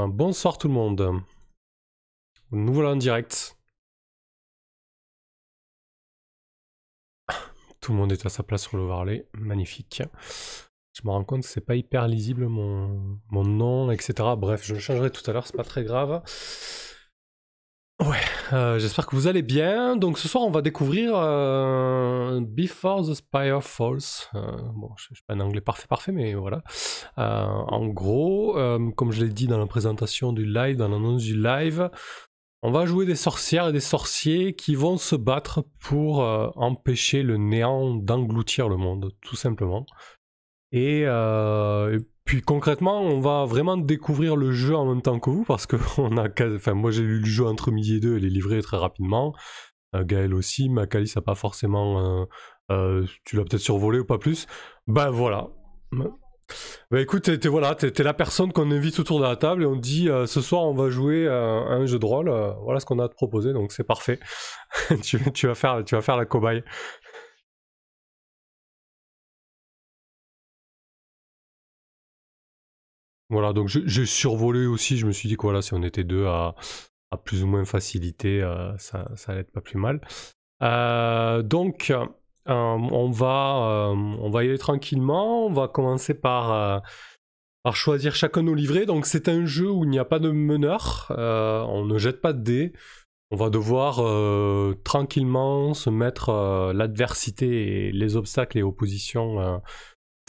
Bonsoir tout le monde. Nous voilà en direct. Tout le monde est à sa place sur le Varley. Magnifique. Je me rends compte que c'est pas hyper lisible mon nom, etc. Bref, je le changerai tout à l'heure, c'est pas très grave. Ouais, j'espère que vous allez bien. Donc ce soir, on va découvrir Before the Spire Falls. Bon, je suis pas un anglais parfait, mais voilà. En gros, comme je l'ai dit dans la présentation du live, dans l'annonce du live, on va jouer des sorcières et des sorciers qui vont se battre pour empêcher le néant d'engloutir le monde, tout simplement. Et puis concrètement, on va vraiment découvrir le jeu en même temps que vous, parce que moi j'ai lu le jeu entre midi et deux, il est livré très rapidement. Gaël aussi, Macalis a pas forcément... tu l'as peut-être survolé ou pas plus. Ben voilà. Bah écoute, t'es la personne qu'on invite autour de la table et on dit ce soir on va jouer à un jeu de rôle, voilà ce qu'on a à te proposer, donc c'est parfait. tu vas faire la cobaye. Voilà, donc j'ai survolé aussi, je me suis dit que voilà, si on était deux à plus ou moins faciliter, ça allait être pas plus mal. Donc on va y aller tranquillement, on va commencer par choisir chacun nos livrets. Donc c'est un jeu où il n'y a pas de meneur, on ne jette pas de dés, on va devoir tranquillement se mettre l'adversité et les obstacles et oppositions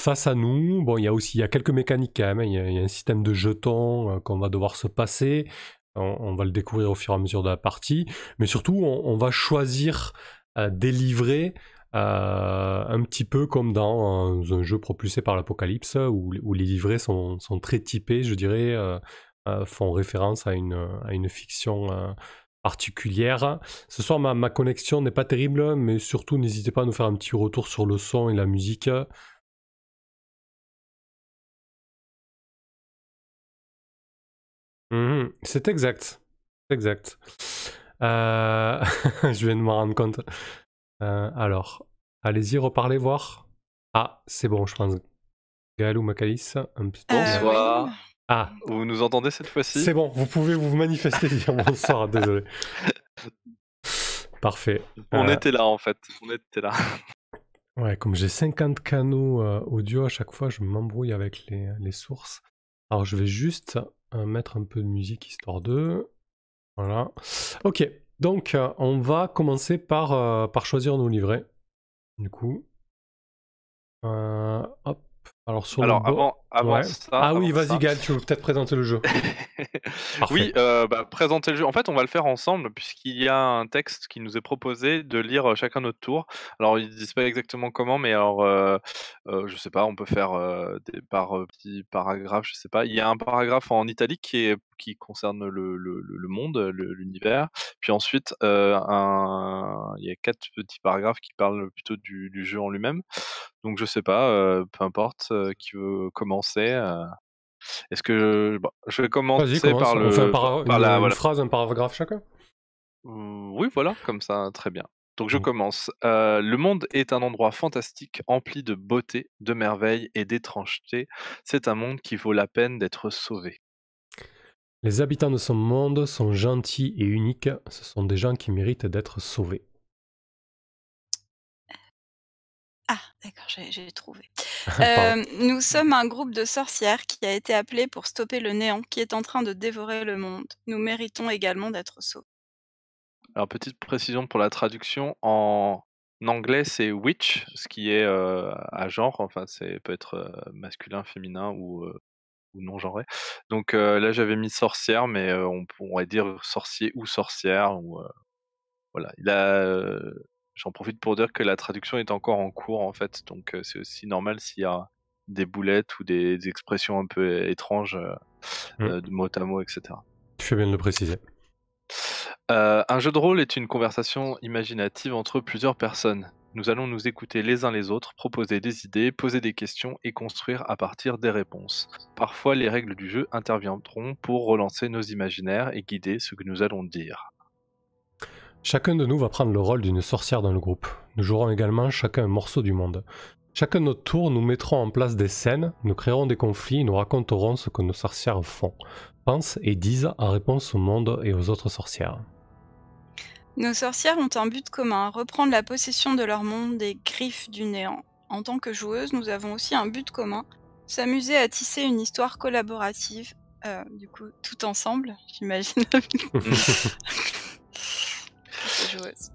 face à nous. Bon, il y a quelques mécaniques quand même, il y a un système de jetons qu'on va devoir se passer, on va le découvrir au fur et à mesure de la partie, mais surtout on va choisir des livrets un petit peu comme dans un jeu propulsé par l'Apocalypse, où les livrets sont très typés, je dirais, font référence à une fiction particulière. Ce soir, ma connexion n'est pas terrible, mais surtout, n'hésitez pas à nous faire un petit retour sur le son et la musique. C'est exact. C'est exact. Je viens de m'en rendre compte. Alors, allez-y, reparlez voir. Ah, c'est bon, je pense. Gaël ou Macalis, un petit... Bonsoir. Oui. Ah, Vous nous entendez cette fois-ci? c'est bon, vous pouvez vous manifester, dire bonsoir, désolé. Parfait. On était là en fait, on était là. Ouais, comme j'ai 50 canaux audio à chaque fois, je m'embrouille avec les sources. Alors je vais juste mettre un peu de musique histoire de... Voilà. Ok, donc on va commencer par choisir nos livrets. Du coup. Hop. Alors sur le avant ouais. ça... Ah oui, vas-y Gaël, tu veux peut-être présenter le jeu. Oui, présenter le jeu. En fait, on va le faire ensemble puisqu'il y a un texte qui nous est proposé de lire chacun notre tour. Alors, ils disent pas exactement comment, mais alors, je sais pas, on peut faire par petits paragraphes, je sais pas. Il y a un paragraphe en italique qui concerne le monde, l'univers. Puis ensuite, il y a 4 petits paragraphes qui parlent plutôt du jeu en lui-même. Donc je sais pas, peu importe, qui veut commencer. Est-ce que je vais Vas-y, commencer commence. par On fait la une phrase, un paragraphe chacun. Oui, voilà, comme ça, très bien. Donc je Mm. commence. Le monde est un endroit fantastique, empli de beauté, de merveilles et d'étrangeté. C'est un monde qui vaut la peine d'être sauvé. Les habitants de ce monde sont gentils et uniques. Ce sont des gens qui méritent d'être sauvés. Ah, d'accord, j'ai trouvé. Pardon. Nous sommes un groupe de sorcières qui a été appelé pour stopper le néant qui est en train de dévorer le monde. Nous méritons également d'être sauvés. Alors petite précision pour la traduction, en anglais c'est witch, ce qui est à genre, enfin c'est peut être masculin, féminin ou non genré. Donc là j'avais mis sorcière, mais on pourrait dire sorcier ou sorcière ou voilà. J'en profite pour dire que la traduction est encore en cours en fait, donc c'est aussi normal s'il y a des boulettes ou des expressions un peu étranges de mot à mot, etc. Tu fais bien de le préciser. Un jeu de rôle est une conversation imaginative entre plusieurs personnes. Nous allons nous écouter les uns les autres, proposer des idées, poser des questions et construire à partir des réponses. Parfois, les règles du jeu interviendront pour relancer nos imaginaires et guider ce que nous allons dire. Chacun de nous va prendre le rôle d'une sorcière dans le groupe. Nous jouerons également chacun un morceau du monde. Chacun notre tour, nous mettrons en place des scènes, nous créerons des conflits, nous raconterons ce que nos sorcières font, pensent et disent en réponse au monde et aux autres sorcières. Nos sorcières ont un but commun, reprendre la possession de leur monde des griffes du néant. En tant que joueuses, nous avons aussi un but commun, s'amuser à tisser une histoire collaborative, du coup, tout ensemble, j'imagine. Joueuse.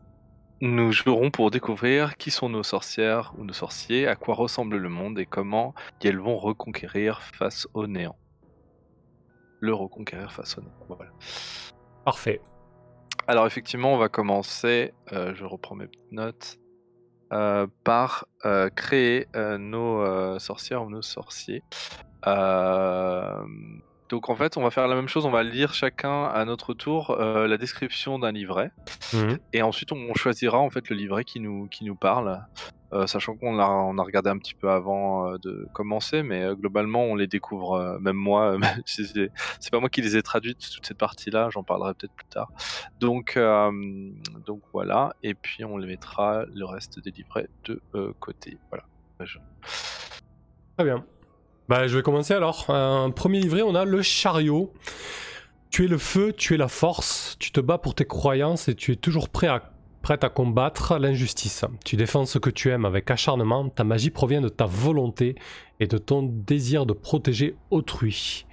Nous jouerons pour découvrir qui sont nos sorcières ou nos sorciers, à quoi ressemble le monde et comment elles vont reconquérir face au néant. Le reconquérir face au néant. Voilà. Parfait. Alors effectivement, on va commencer, je reprends mes petites notes, par créer nos sorcières ou nos sorciers. Donc en fait, on va faire la même chose, on va lire chacun à notre tour la description d'un livret. Et ensuite, on choisira en fait le livret qui nous parle, sachant qu'on a regardé un petit peu avant de commencer, mais globalement, on les découvre, même moi, c'est pas moi qui les ai traduites, toute cette partie-là, j'en parlerai peut-être plus tard. Donc voilà, et puis on les mettra le reste des livrets de côté. Voilà. Très bien. Bah, je vais commencer alors. Premier livret, on a le chariot. Tu es le feu, tu es la force, tu te bats pour tes croyances et tu es toujours prête à combattre l'injustice. Tu défends ce que tu aimes avec acharnement, ta magie provient de ta volonté et de ton désir de protéger autrui.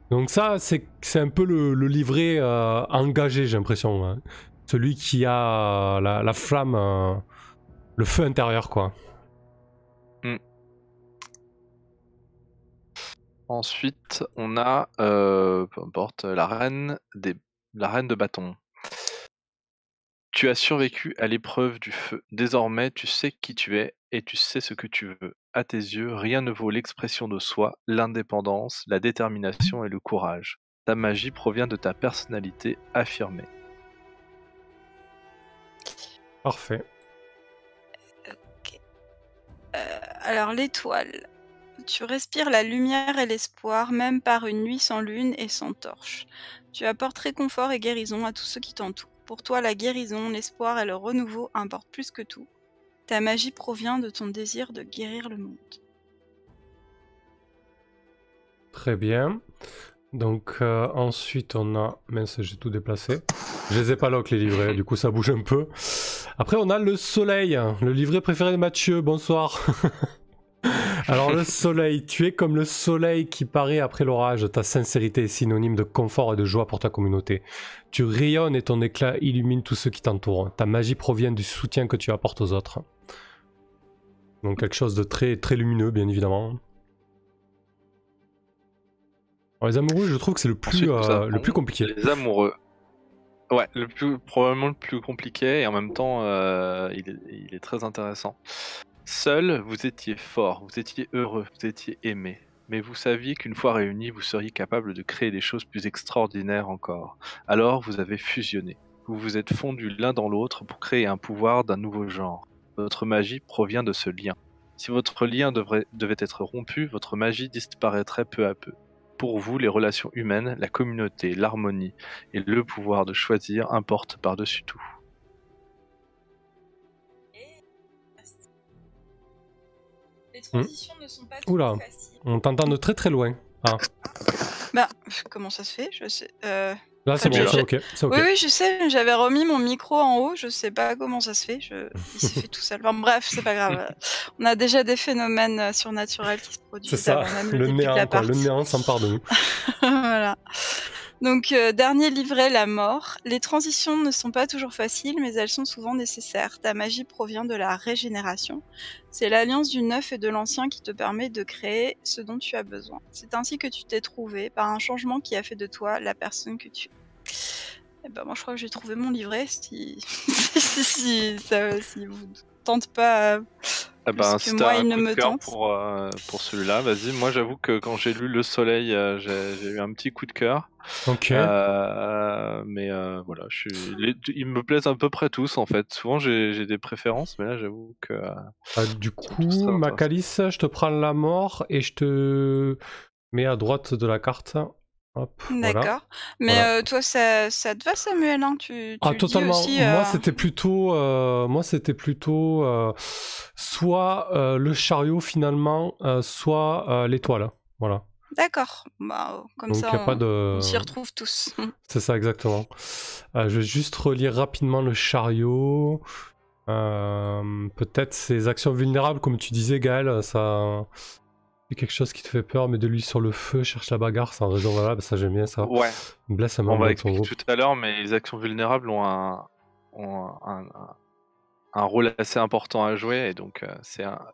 Donc ça, c'est un peu le livret engagé, j'ai l'impression. Hein. Celui qui a la flamme, le feu intérieur, quoi. Ensuite, on a, peu importe, la reine de bâton. Tu as survécu à l'épreuve du feu. Désormais, tu sais qui tu es et tu sais ce que tu veux. À tes yeux, rien ne vaut l'expression de soi, l'indépendance, la détermination et le courage. Ta magie provient de ta personnalité affirmée. Parfait. Ok. Alors, l'étoile. Tu respires la lumière et l'espoir, même par une nuit sans lune et sans torche. Tu apportes réconfort et guérison à tous ceux qui t'entourent. Pour toi, la guérison, l'espoir et le renouveau importent plus que tout. Ta magie provient de ton désir de guérir le monde. Très bien. Donc ensuite on a... Mince, j'ai tout déplacé. Je les ai pas lock les livrets, du coup ça bouge un peu. Après on a le soleil, le livret préféré de Mathieu, bonsoir. Alors le soleil, tu es comme le soleil qui paraît après l'orage, ta sincérité est synonyme de confort et de joie pour ta communauté. Tu rayonnes et ton éclat illumine tous ceux qui t'entourent. Ta magie provient du soutien que tu apportes aux autres. Donc quelque chose de très, très lumineux bien évidemment. Alors, les amoureux, je trouve que c'est le plus compliqué. Les amoureux. Ouais, probablement le plus compliqué et en même temps il est très intéressant. Seul, vous étiez fort, vous étiez heureux, vous étiez aimé. Mais vous saviez qu'une fois réunis, vous seriez capable de créer des choses plus extraordinaires encore. Alors vous avez fusionné. Vous vous êtes fondus l'un dans l'autre pour créer un pouvoir d'un nouveau genre. Votre magie provient de ce lien. Si votre lien devait être rompu, votre magie disparaîtrait peu à peu. Pour vous, les relations humaines, la communauté, l'harmonie et le pouvoir de choisir importent par-dessus tout. Les transitions ne sont pas toujours faciles. On t'entend de très très loin. Ah. Bah, comment ça se fait? Je sais. Là, c'est bon, c'est ok. Oui, je sais, j'avais remis mon micro en haut, je sais pas comment ça se fait, il s'est fait tout seul. Enfin, bref, c'est pas grave. On a déjà des phénomènes surnaturels qui se produisent. C'est ça, le néant, quoi. Le néant s'empare de nous. Voilà. Donc, dernier livret, la mort. Les transitions ne sont pas toujours faciles, mais elles sont souvent nécessaires. Ta magie provient de la régénération. C'est l'alliance du neuf et de l'ancien qui te permet de créer ce dont tu as besoin. C'est ainsi que tu t'es trouvé, par un changement qui a fait de toi la personne que tu es. Et ben moi je crois que j'ai trouvé mon livret si vous tente pas si moi il ne me tente pour celui-là, vas-y. Moi j'avoue que quand j'ai lu Le Soleil, j'ai eu un petit coup de cœur. Ok. Mais voilà, ils me plaisent à peu près tous en fait. Souvent j'ai des préférences, mais là j'avoue que. Du coup, Macalis, je te prends la mort et je te mets à droite de la carte. Hop, voilà. D'accord. Mais Voilà. toi, ça te va, Samuel, hein? Tu Ah, le dis totalement. aussi. Moi, c'était plutôt soit le chariot finalement, soit l'étoile. Voilà. D'accord. Bah, comme Donc, il n'y a ça, pas on s'y de. retrouve tous. C'est ça, exactement. Je vais juste relire rapidement le chariot. Peut-être ses actions vulnérables, comme tu disais, Gaël, ça. C'est quelque chose qui te fait peur, mais de l'huile sur le feu, cherche la bagarre sans raison valable, ça j'aime bien ça. Ouais, Blesse un on membre va de ton expliquer groupe. tout à l'heure, mais les actions vulnérables ont un rôle assez important à jouer, et donc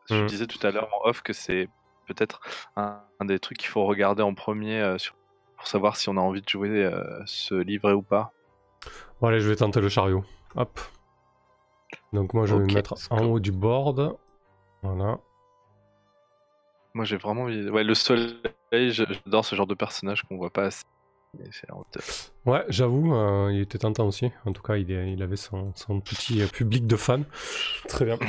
je disais tout à l'heure en off que c'est peut-être un des trucs qu'il faut regarder en premier pour savoir si on a envie de jouer ce livret ou pas. Bon, allez, je vais tenter le chariot. Hop. Donc moi je vais me mettre en haut du board. Voilà. Moi j'ai vraiment envie. Ouais, le soleil, j'adore ce genre de personnage qu'on voit pas assez. Ouais, j'avoue, il était tentant aussi. En tout cas, il avait son petit public de fans. Très bien.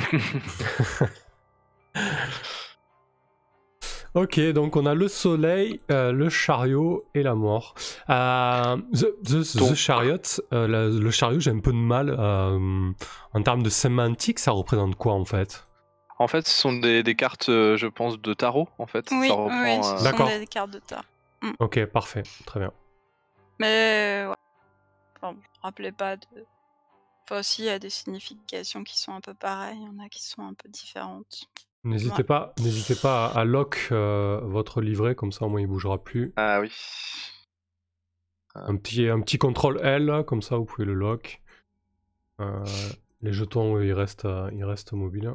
Ok, donc on a le soleil, le chariot et la mort. The Chariot, le chariot, j'ai un peu de mal. En termes de sémantique, ça représente quoi en fait? En fait, ce sont des cartes, je pense, de tarot, en fait. Oui, ça reprend, oui, ce sont des cartes de tarot. Ok, parfait, très bien. Mais ouais. Enfin, rappelez pas de. Enfin, aussi, il y a des significations qui sont un peu pareilles, il y en a qui sont un peu différentes. N'hésitez pas à lock votre livret, comme ça au moins il bougera plus. Ah oui. Un petit contrôle L, comme ça vous pouvez le lock. Les jetons, ils restent mobiles.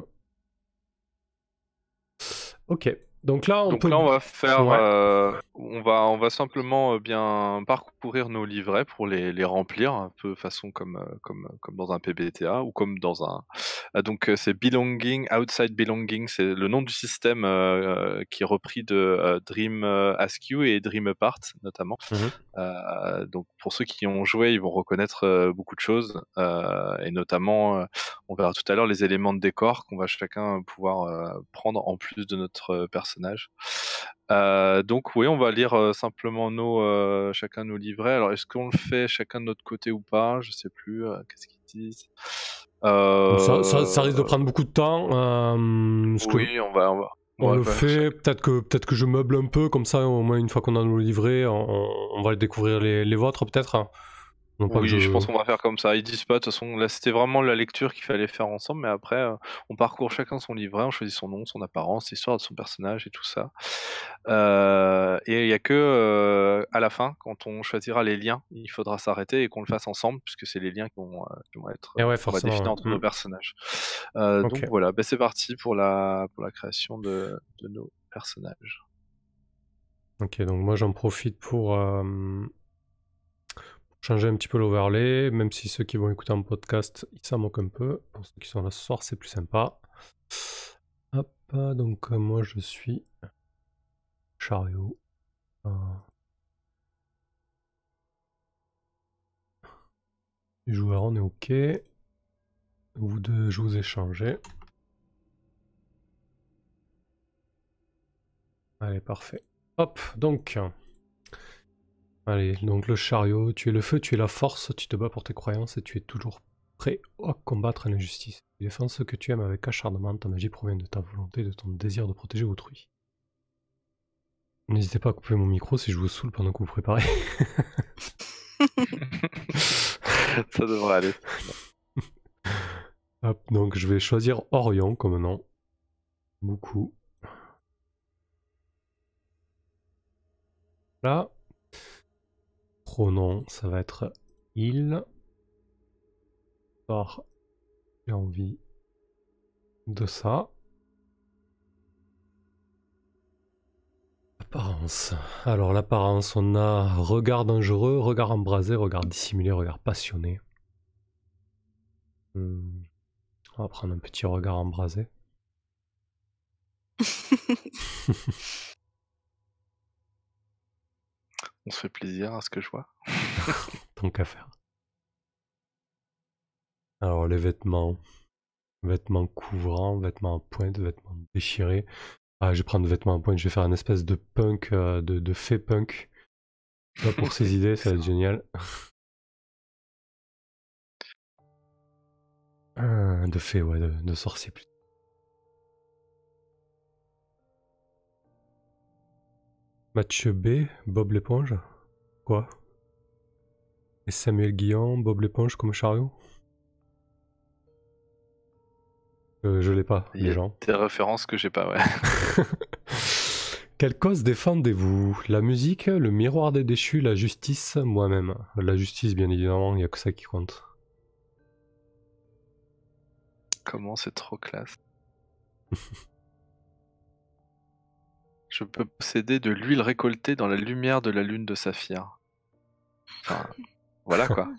Ok. Donc là, on va faire, on va simplement bien parcourir nos livrets pour les remplir un peu façon comme dans un PBTA ou comme dans un. Donc c'est Belonging, Outside Belonging, c'est le nom du système qui est repris de Dream Askew et Dream Apart notamment. Donc pour ceux qui ont joué, ils vont reconnaître beaucoup de choses et notamment, on verra tout à l'heure les éléments de décor qu'on va chacun pouvoir prendre en plus de notre personnage. Donc oui, on va lire simplement chacun nos livrets. Alors est-ce qu'on le fait chacun de notre côté ou pas? Je sais plus. Qu'est-ce qu'ils disent? Ça risque de prendre beaucoup de temps. Oui, on le fait. Peut-être que je meuble un peu, comme ça au moins une fois qu'on a nos livrets, on va découvrir les vôtres peut-être. Je pense qu'on va faire comme ça. Ils disent pas, de toute façon, là c'était vraiment la lecture qu'il fallait faire ensemble, mais après on parcourt chacun son livret, on choisit son nom, son apparence, l'histoire de son personnage et tout ça. Et il y a que à la fin, quand on choisira les liens, il faudra s'arrêter et qu'on le fasse ensemble, puisque c'est les liens qui vont être on va définir entre nos personnages. Donc voilà, c'est parti pour la création de nos personnages. Ok, donc moi j'en profite pour changer un petit peu l'overlay, même si ceux qui vont écouter en podcast, ils s'en moquent un peu. Pour ceux qui sont là ce soir, c'est plus sympa. Hop, donc moi je suis chariot. Les joueurs, on est ok. Vous deux, je vous ai changé. Allez, parfait. Hop, donc... Allez, donc le chariot, tu es le feu, tu es la force, tu te bats pour tes croyances et tu es toujours prêt à combattre l'injustice. Tu défends ce que tu aimes avec acharnement, ta magie provient de ta volonté, de ton désir de protéger autrui. N'hésitez pas à couper mon micro si je vous saoule pendant que vous préparez. Ça devrait aller. Hop, donc je vais choisir Orion comme nom. Beaucoup. Là. Pronom, ça va être il. Or, j'ai envie de ça. Apparence. Alors l'apparence, on a regard dangereux, regard embrasé, regard dissimulé, regard passionné. On va prendre un petit regard embrasé. On se fait plaisir à ce que je vois. Tant qu'à faire. Alors les vêtements. Vêtements couvrants, vêtements à pointe, vêtements déchirés. Ah, je vais prendre vêtements à pointe, je vais faire une espèce de punk, de fée punk. Là, pour ces idées, ça va être génial. De fées, ouais, de sorciers plutôt. Mathieu B, Bob l'éponge. Quoi? Et Samuel Guillon, Bob l'éponge comme chariot? Je l'ai pas, Il y les a gens. des références que j'ai pas, ouais. Quelle cause défendez-vous? La musique, le miroir des déchus, la justice, moi-même. La justice, bien évidemment, il n'y a que ça qui compte. Comment c'est trop classe. Je peux posséder de l'huile récoltée dans la lumière de la lune de saphir. Enfin, voilà quoi.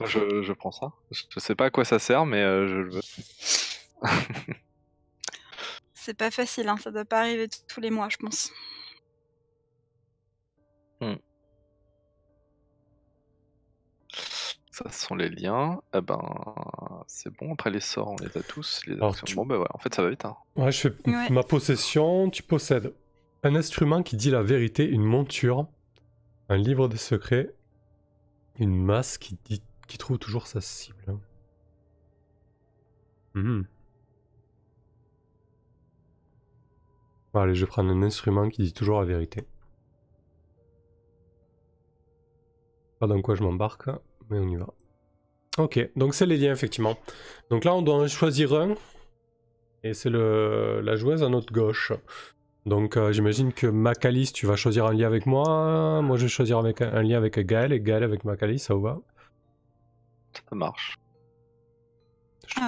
Je prends ça. Je sais pas à quoi ça sert, mais je le veux. C'est pas facile, hein, ça doit pas arriver tous les mois, je pense. Ça sont les liens. Eh ben, c'est bon. Après les sorts, on les a tous. Les Alors, actions. Bon, bah ouais, en fait, ça va vite. Hein. Ouais, je fais Ouais. ma possession. Tu possèdes un instrument qui dit la vérité, une monture, un livre des secrets, une masse qui trouve toujours sa cible. Allez, je vais prendre un instrument qui dit toujours la vérité. Pas dans quoi je m'embarque, mais on y va. Ok, donc c'est les liens effectivement. Donc là on doit en choisir un. Et c'est la joueuse à notre gauche. Donc j'imagine que Macalis, tu vas choisir un lien avec moi. Moi je vais choisir un lien avec Gaël et Gaël avec Macalis, ça vous va? Ça marche.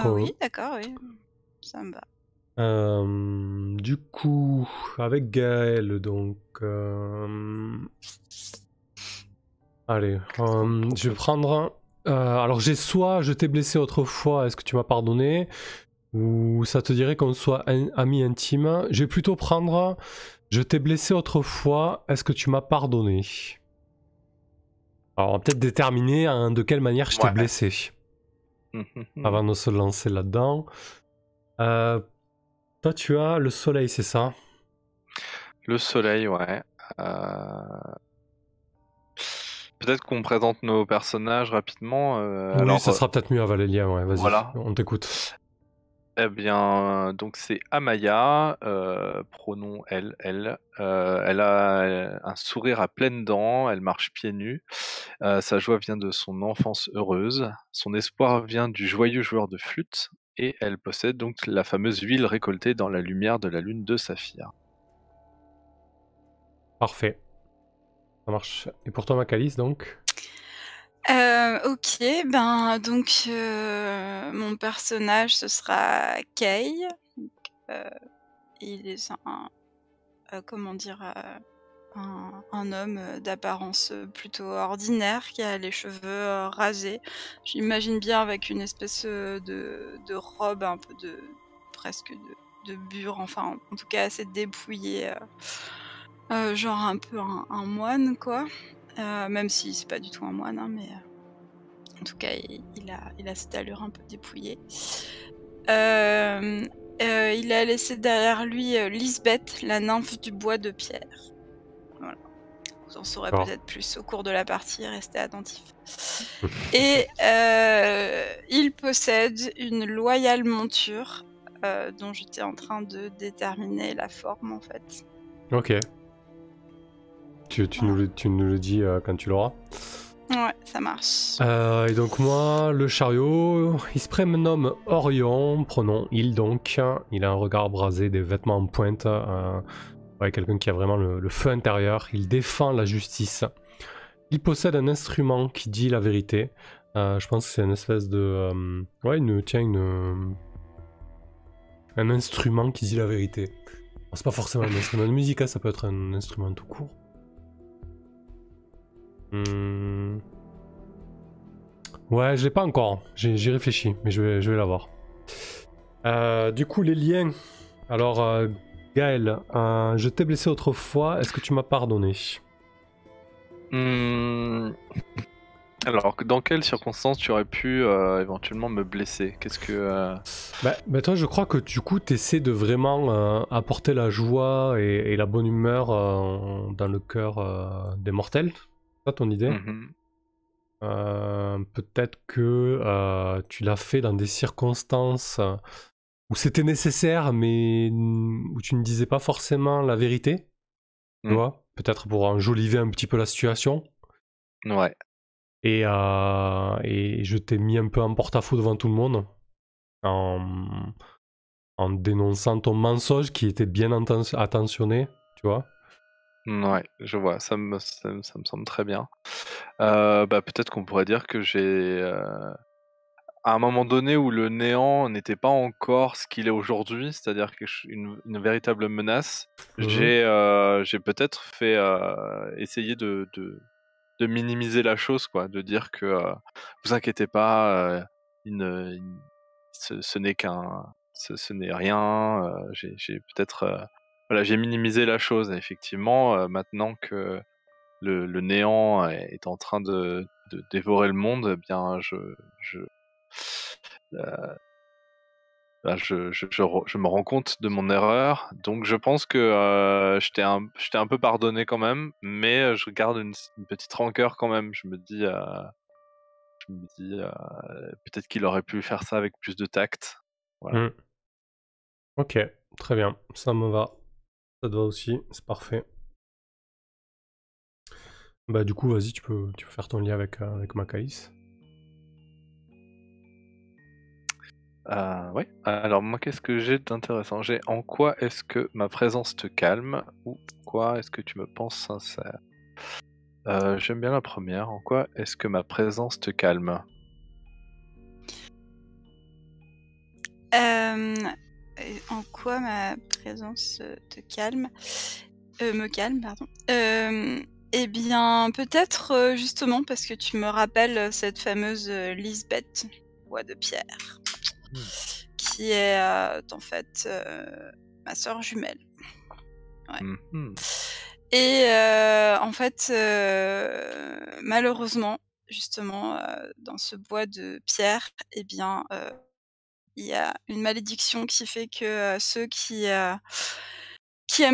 Oui, d'accord, oui. Ça me va. Du coup, avec Gaël, donc... Allez, je vais prendre... alors j'ai soit je t'ai blessé autrefois, est-ce que tu m'as pardonné? Ou ça te dirait qu'on soit amis intimes? Je vais plutôt prendre je t'ai blessé autrefois, est-ce que tu m'as pardonné? Alors on va peut-être déterminer de quelle manière je t'ai blessé. Avant de se lancer là-dedans. Toi tu as le soleil, c'est ça? Le soleil, ouais. Peut-être qu'on présente nos personnages rapidement. Oui, alors, ça sera peut-être mieux à Valélia, ouais, vas-y, voilà. on t'écoute. Eh bien, donc c'est Amaya, pronom elle. Elle a un sourire à pleines dents, elle marche pieds nus. Sa joie vient de son enfance heureuse. Son espoir vient du joyeux joueur de flûte. Et elle possède donc la fameuse huile récoltée dans la lumière de la lune de saphir. Parfait. Ça marche. Et pour toi, Macalis, donc? Ok, ben donc mon personnage ce sera Kay. Il est un homme d'apparence plutôt ordinaire qui a les cheveux rasés. J'imagine bien avec une espèce de robe un peu presque de bure, enfin en tout cas assez dépouillée, genre un peu un moine quoi. Même si c'est pas du tout un moine, hein, mais en tout cas il a cette allure un peu dépouillée. Il a laissé derrière lui Lisbeth, la nymphe du bois de pierre. Voilà. Vous en saurez peut-être plus au cours de la partie, restez attentifs. Et il possède une loyale monture dont j'étais en train de déterminer la forme en fait. Ok. Tu nous le dis quand tu l'auras. Ouais, ça marche. Et donc moi, le chariot, il se prénomme Orion, pronom il donc. Il a un regard brasé, des vêtements en pointe. Ouais, quelqu'un qui a vraiment le feu intérieur. Il défend la justice. Il possède un instrument qui dit la vérité. Je pense que c'est une espèce de... un instrument qui dit la vérité. Bon, c'est pas forcément un instrument de musique, hein, ça peut être un instrument tout court. Ouais, je l'ai pas encore. J'y réfléchis, mais je vais l'avoir. Du coup, les liens. Alors, Gaël, je t'ai blessé autrefois. Est-ce que tu m'as pardonné? Alors, dans quelles circonstances tu aurais pu éventuellement me blesser? Qu'est-ce que... Bah, toi, je crois que du coup, tu essaies de vraiment apporter la joie et la bonne humeur dans le cœur des mortels. C'est ça ton idée? Mhm. Peut-être que tu l'as fait dans des circonstances où c'était nécessaire, mais où tu ne disais pas forcément la vérité. Tu vois? Peut-être pour enjoliver un petit peu la situation. Ouais. Et je t'ai mis un peu en porte-à-faux devant tout le monde en dénonçant ton mensonge qui était bien attentionné, tu vois? Ouais, je vois, ça me semble très bien. Bah, peut-être qu'on pourrait dire que j'ai, à un moment donné où le néant n'était pas encore ce qu'il est aujourd'hui, c'est-à-dire quelque ch une véritable menace, Mmh. j'ai peut-être fait, essayer de minimiser la chose quoi, de dire que, «Vous inquiétez pas, il ce n'est ce n'est rien», j'ai peut-être, voilà, j'ai minimisé la chose et effectivement, maintenant que le néant est en train de dévorer le monde, eh bien heu, bah, je me rends compte de mon erreur, donc je pense que, je t'ai un peu pardonné quand même, mais, je garde une petite rancœur quand même. Je me dis, peut-être qu'il aurait pu faire ça avec plus de tact. Voilà. Mmh. Ok, très bien, ça me va. Ça te va aussi, c'est parfait. Bah du coup, vas-y, tu peux faire ton lien avec Macaïs. Ouais. Alors moi, qu'est-ce que j'ai d'intéressant? J'ai en quoi est-ce que ma présence te calme ou quoi est-ce que tu me penses sincère? J'aime bien la première. En quoi est-ce que ma présence te calme? Et en quoi ma présence te calme me calme, pardon. Eh bien, peut-être justement parce que tu me rappelles cette fameuse Lisbeth, voix de pierre, Mmh. qui est en fait ma sœur jumelle. Ouais. Mmh mh. Et en fait, malheureusement, justement, dans ce bois de pierre, eh bien, il y a une malédiction qui fait que, ceux qui aiment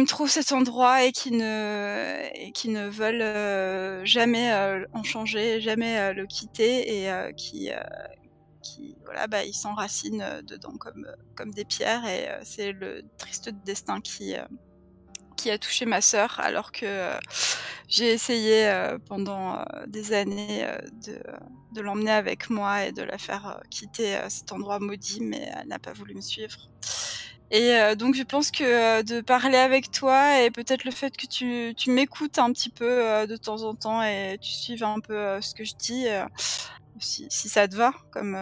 trop cet endroit et qui ne veulent, jamais, en changer, jamais, le quitter et qui voilà, bah, ils s'enracinent, dedans comme des pierres et c'est le triste destin qui a touché ma sœur alors que, j'ai essayé, pendant, des années, de l'emmener avec moi et de la faire, quitter, cet endroit maudit, mais elle n'a pas voulu me suivre et donc je pense que, de parler avec toi et peut-être le fait que tu m'écoutes un petit peu, de temps en temps et tu suives un peu, ce que je dis, si ça te va comme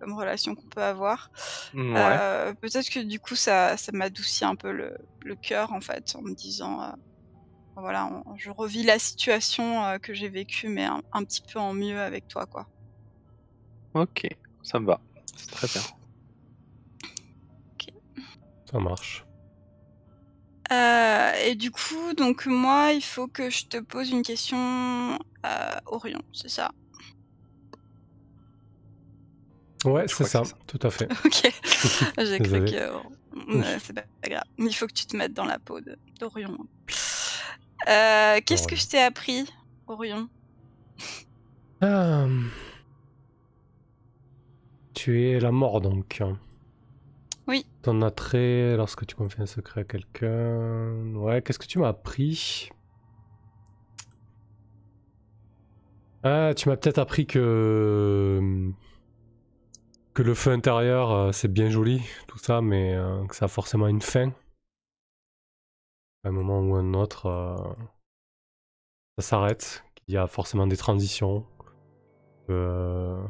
relation qu'on peut avoir. Mouais. Peut-être que du coup ça m'adoucit un peu le cœur en fait, en me disant, voilà, je revis la situation, que j'ai vécue mais un petit peu en mieux avec toi, quoi. OK, ça me va. C'est très bien. OK. Ça marche. Et du coup, donc moi, il faut que je te pose une question, Orion, c'est ça? Ouais, Je c'est crois que c'est ça, ça. tout à fait. OK. J'ai cru Désolé. que Oui. c'est pas grave. Il faut que tu te mettes dans la peau d'Orion. Qu'est-ce Alors, que je t'ai appris, Orion? euh, tu es la mort donc. Oui. Ton attrait lorsque tu confies un secret à quelqu'un. Ouais, qu'est-ce que tu m'as appris? Ah, tu m'as peut-être appris que le feu intérieur, c'est bien joli, tout ça, mais que ça a forcément une fin. À un moment ou un autre, ça s'arrête. Il y a forcément des transitions. Que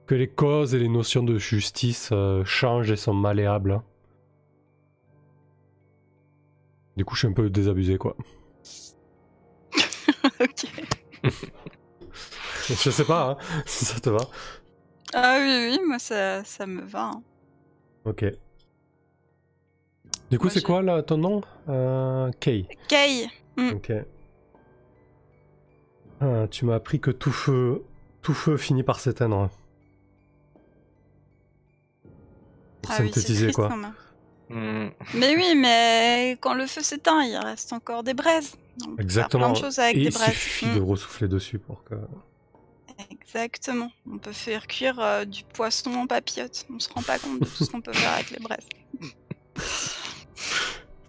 les causes et les notions de justice changent et sont malléables. Du coup, je suis un peu désabusé, quoi. OK. Je sais pas, hein, si ça te va. Ah oui, oui, moi ça me va, hein. Ok. Du coup, Moi c'est j'ai quoi là, ton nom? Kay. Kay! Mmh. Ok. Tu m'as appris que tout feu finit par s'éteindre. Pour synthétiser, triste, quoi. quand même. Mais oui, mais quand le feu s'éteint, il reste encore des braises. On peut faire plein de choses avec des braises. Il suffit de ressouffler dessus pour que... Exactement. On peut faire cuire du poisson en papillote. On se rend pas compte de tout ce qu'on peut faire avec les braises.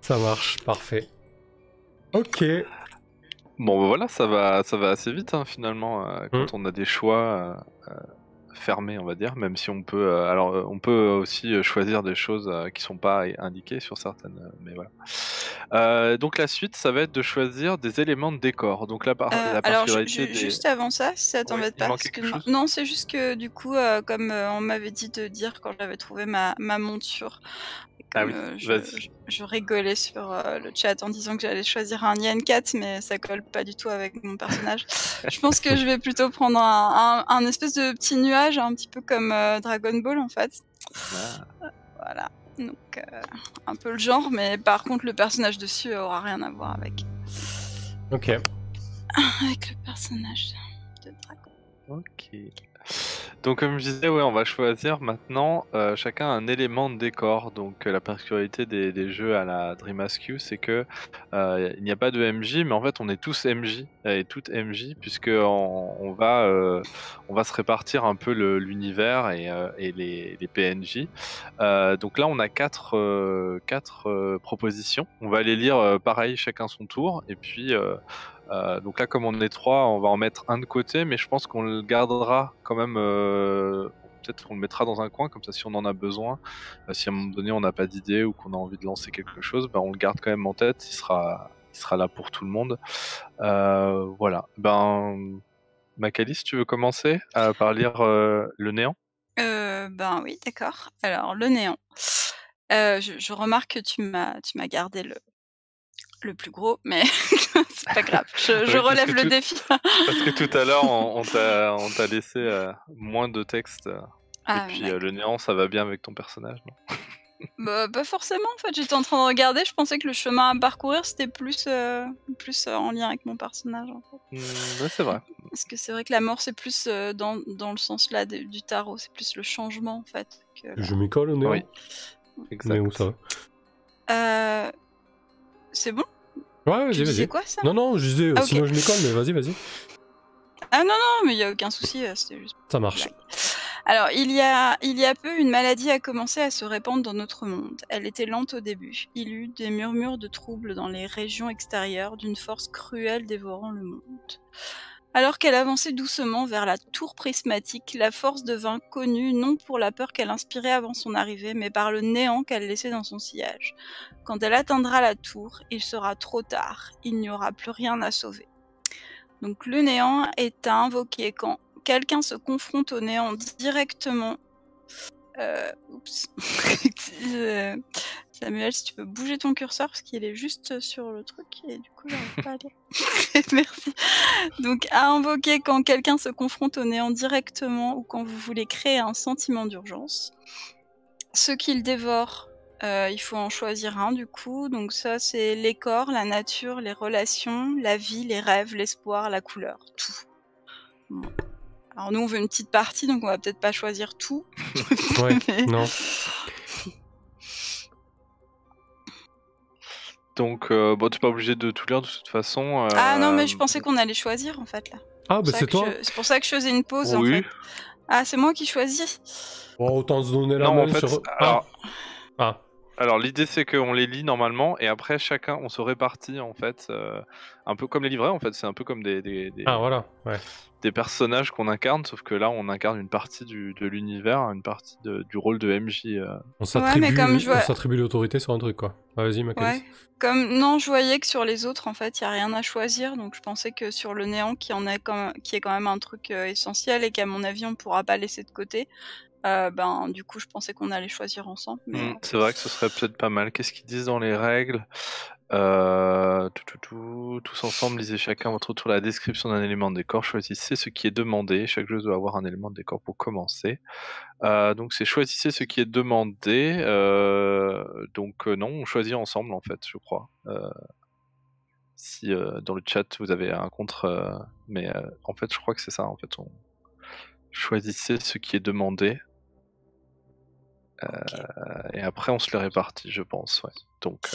Ça marche, parfait. Ok. Bon, voilà, ça va assez vite finalement quand on a des choix fermés, on va dire, même si on peut. On peut aussi choisir des choses qui sont pas indiquées sur certaines, mais voilà. Donc la suite, ça va être de choisir des éléments de décor. Donc la particularité juste avant ça, si ça t'embête pas, non, c'est juste que du coup, comme on m'avait dit de dire quand j'avais trouvé ma monture. Je rigolais sur le chat en disant que j'allais choisir un Nyan 4, mais ça colle pas du tout avec mon personnage. Je pense que je vais plutôt prendre un espèce de petit nuage, un petit peu comme Dragon Ball en fait. Voilà, donc un peu le genre, mais par contre le personnage dessus aura rien à voir avec. Ok. Avec le personnage de Dragon. Ok. Donc comme je disais, on va choisir maintenant chacun un élément de décor. Donc la particularité des jeux à la DreamHQ, c'est que il n'y a pas de MJ, mais en fait on est tous MJ et toutes MJ, puisque on va se répartir un peu l'univers et les PNJ. Donc là on a quatre propositions. On va les lire pareil, chacun son tour, et puis donc là, comme on est 3, on va en mettre un de côté, mais je pense qu'on le gardera quand même. Peut-être qu'on le mettra dans un coin, comme ça, si on en a besoin, si à un moment donné on n'a pas d'idée ou qu'on a envie de lancer quelque chose, on le garde quand même en tête. Il sera là pour tout le monde. Voilà. Macalis, tu veux commencer par lire le néant ? Oui, d'accord. Alors le néant. Je remarque que tu m'as gardé le plus gros, mais c'est pas grave, je relève le défi. Parce que tout à l'heure, on t'a laissé moins de texte. Et puis le néant, ça va bien avec ton personnage, non ? Pas forcément, en fait. J'étais en train de regarder, je pensais que le chemin à parcourir, c'était plus en lien avec mon personnage, en fait. Ouais, c'est vrai. Parce que c'est vrai que la mort, c'est plus dans le sens là du tarot, c'est plus le changement, en fait. Je m'y colle au néant. Oui, exact. Mais où ça C'est bon ? Ouais, vas-y, tu disais quoi, ça ? Non, je disais, sinon je m'y colle, mais vas-y. Ah non, mais il n'y a aucun souci, c'était juste... Ça marche. Alors, il y a peu, une maladie a commencé à se répandre dans notre monde. Elle était lente au début. Il y eut des murmures de troubles dans les régions extérieures, d'une force cruelle dévorant le monde. Alors qu'elle avançait doucement vers la tour prismatique, la force devint connue non pour la peur qu'elle inspirait avant son arrivée, mais par le néant qu'elle laissait dans son sillage. Quand elle atteindra la tour, il sera trop tard. Il n'y aura plus rien à sauver. Donc le néant est à invoquer quand quelqu'un se confronte au néant directement. Samuel, si tu peux bouger ton curseur parce qu'il est juste sur le truc et du coup j'arrive pas à lire. Merci. Donc à invoquer quand quelqu'un se confronte au néant directement ou quand vous voulez créer un sentiment d'urgence. Ce qu'il dévore, il faut en choisir un du coup. Donc ça c'est les corps, la nature, les relations, la vie, les rêves, l'espoir, la couleur, tout. Bon. Alors nous on veut une petite partie donc on va peut-être pas choisir tout. Ouais, non. Donc t'es pas obligé de tout lire de toute façon. Ah non mais je pensais qu'on allait choisir en fait là. Ah bah c'est toi. C'est pour ça que je faisais une pause en fait. Ah c'est moi qui choisis. Bon, autant se donner la main sur... Alors l'idée c'est qu'on les lit normalement et après chacun on se répartit en fait un peu comme les livrets en fait, c'est un peu comme des personnages qu'on incarne, sauf que là on incarne une partie de l'univers, une partie du rôle de MJ. On s'attribue l'autorité sur un truc quoi. Ah, vas-y Macalis. Ouais. Je voyais que sur les autres en fait il n'y a rien à choisir, donc je pensais que sur le néant qui est quand même un truc essentiel et qu'à mon avis on pourra pas laisser de côté. Du coup je pensais qu'on allait choisir ensemble. Mais... C'est vrai que ce serait peut-être pas mal. Qu'est-ce qu'ils disent dans les règles ? Tous ensemble, lisez chacun votre tour la description d'un élément de décor, choisissez ce qui est demandé. Chaque jeu doit avoir un élément de décor pour commencer. Donc c'est choisissez ce qui est demandé. Non, on choisit ensemble en fait, je crois. si dans le chat vous avez un contre, mais en fait je crois que c'est ça. En fait, on choisissait ce qui est demandé Ok. et après on se les répartit, je pense. Ouais. Donc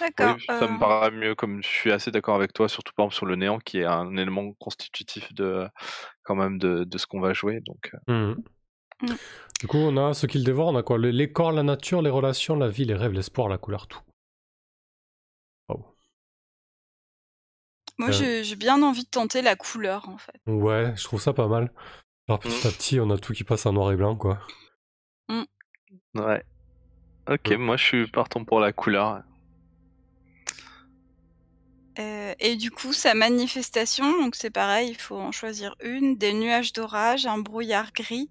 D'accord. oui, ça me paraît mieux. Comme je suis assez d'accord avec toi, surtout par exemple sur le néant, qui est un élément constitutif de quand même de ce qu'on va jouer. Donc Mhm. Mm. Du coup, on a ce qu'il dévore, on a quoi? Les corps, la nature, les relations, la vie, les rêves, l'espoir, la couleur, tout. Wow. Moi, j'ai bien envie de tenter la couleur, en fait. Ouais, je trouve ça pas mal. Alors petit à petit, on a tout qui passe en noir et blanc, quoi. ouais. Ok, Mm. moi je suis partant pour la couleur. Et du coup, sa manifestation, donc c'est pareil, il faut en choisir une. Des nuages d'orage, un brouillard gris,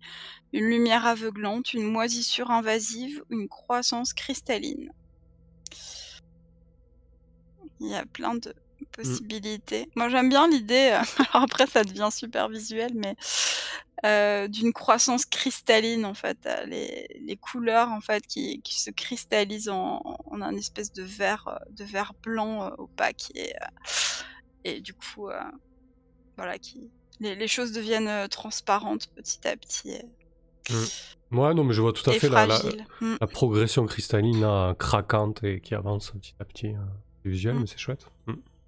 une lumière aveuglante, une moisissure invasive, une croissance cristalline. Il y a plein de possibilités. Moi, j'aime bien l'idée, alors après ça devient super visuel, mais d'une croissance cristalline, en fait. Les couleurs, en fait, qui se cristallisent en un espèce de verre blanc, opaque et du coup, voilà, les choses deviennent transparentes petit à petit Ouais, non, mais je vois tout à et fait fragiles. la progression cristalline là, craquante et qui avance petit à petit. C'est visuel, mais c'est chouette.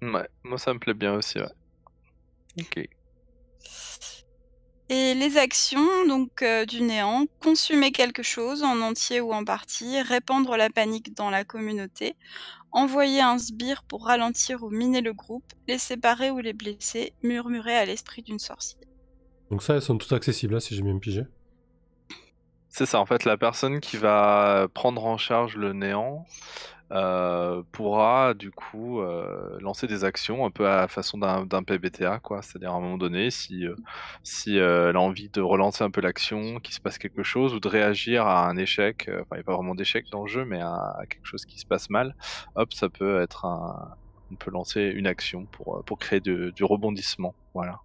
Ouais, moi ça me plaît bien aussi, ouais. Ok. Et les actions donc du néant: consumer quelque chose en entier ou en partie, répandre la panique dans la communauté, envoyer un sbire pour ralentir ou miner le groupe, les séparer ou les blesser, murmurer à l'esprit d'une sorcière. Donc ça, elles sont toutes accessibles là, si j'ai bien pigé. C'est ça, en fait, la personne qui va prendre en charge le néant pourra du coup lancer des actions un peu à la façon d'un PBTA, quoi. C'est-à-dire à un moment donné, si elle a envie de relancer un peu l'action, qu'il se passe quelque chose, ou de réagir à un échec, enfin il n'y a pas vraiment d'échec dans le jeu, mais à quelque chose qui se passe mal, hop, ça peut être on peut lancer une action pour créer du rebondissement, voilà.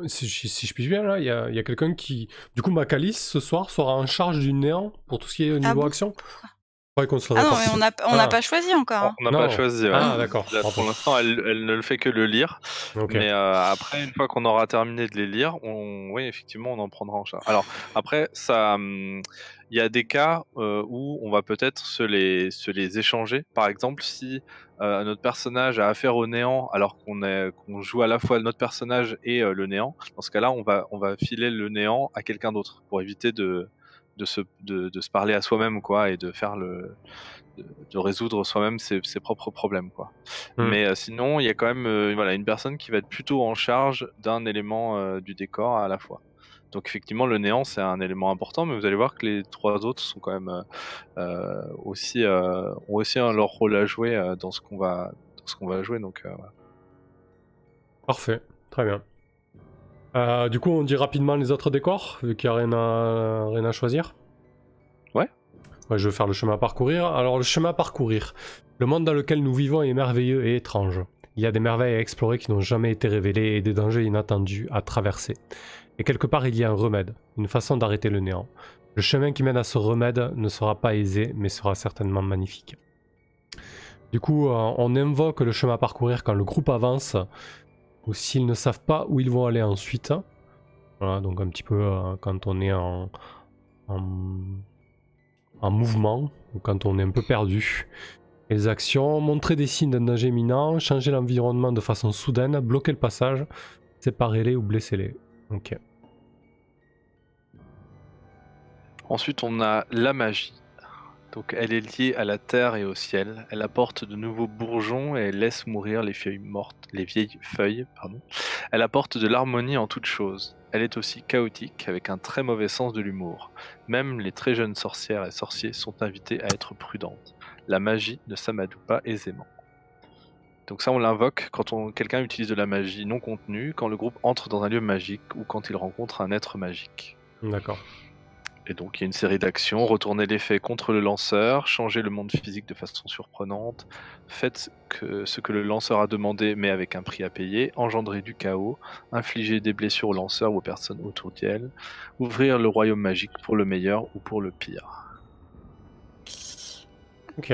Si je puis bien, là, il y a quelqu'un qui... Du coup, Macalis, ce soir, sera en charge du néant pour tout ce qui est niveau Ah bon? action. Je croyais qu'on se le Ah non, répartit. mais on n'a pas choisi encore, hein. On n'a Non. pas choisi, ouais. Ah, d'accord. Là, pour l'instant, elle ne le fait que le lire. Ok. Mais après, une fois qu'on aura terminé de les lire, oui, effectivement, on en prendra en charge. Alors, après, il y a des cas où on va peut-être se les échanger. Par exemple, si notre personnage a affaire au néant, alors qu'on joue à la fois notre personnage et le néant, dans ce cas-là, on va filer le néant à quelqu'un d'autre pour éviter de se parler à soi-même, quoi, et de faire de résoudre soi-même ses propres problèmes, quoi. Mais sinon, il y a quand même voilà, une personne qui va être plutôt en charge d'un élément du décor à la fois. Donc effectivement, le néant, c'est un élément important, mais vous allez voir que les trois autres sont quand même aussi ont aussi leur rôle à jouer dans ce qu'on va jouer. Donc voilà. Parfait. Très bien. Du coup, on dit rapidement les autres décors, vu qu'il n'y a rien à choisir. Ouais. Ouais, je vais faire le chemin à parcourir. Alors, le chemin à parcourir. Le monde dans lequel nous vivons est merveilleux et étrange. Il y a des merveilles à explorer qui n'ont jamais été révélées et des dangers inattendus à traverser. Et quelque part, il y a un remède, une façon d'arrêter le néant. Le chemin qui mène à ce remède ne sera pas aisé, mais sera certainement magnifique. Du coup, on invoque le chemin à parcourir quand le groupe avance, ou s'ils ne savent pas où ils vont aller ensuite. Voilà, donc un petit peu quand on est en mouvement, ou quand on est un peu perdu. Et les actions: montrer des signes d'un danger imminent, changer l'environnement de façon soudaine, bloquer le passage, séparer-les ou blesser-les. Ok. Ensuite, on a la magie. Donc, elle est liée à la terre et au ciel. Elle apporte de nouveaux bourgeons et elle laisse mourir les feuilles mortes, les vieilles feuilles, pardon. Elle apporte de l'harmonie en toutes choses. Elle est aussi chaotique, avec un très mauvais sens de l'humour. Même les très jeunes sorcières et sorciers sont invités à être prudentes. La magie ne s'amadoue pas aisément. Donc ça, on l'invoque quand quelqu'un utilise de la magie non contenue, quand le groupe entre dans un lieu magique ou quand il rencontre un être magique. D'accord. Et donc il y a une série d'actions: retourner l'effet contre le lanceur, changer le monde physique de façon surprenante, faites ce que le lanceur a demandé mais avec un prix à payer, engendrer du chaos, infliger des blessures au lanceur ou aux personnes autour d'elle, ouvrir le royaume magique pour le meilleur ou pour le pire. Ok.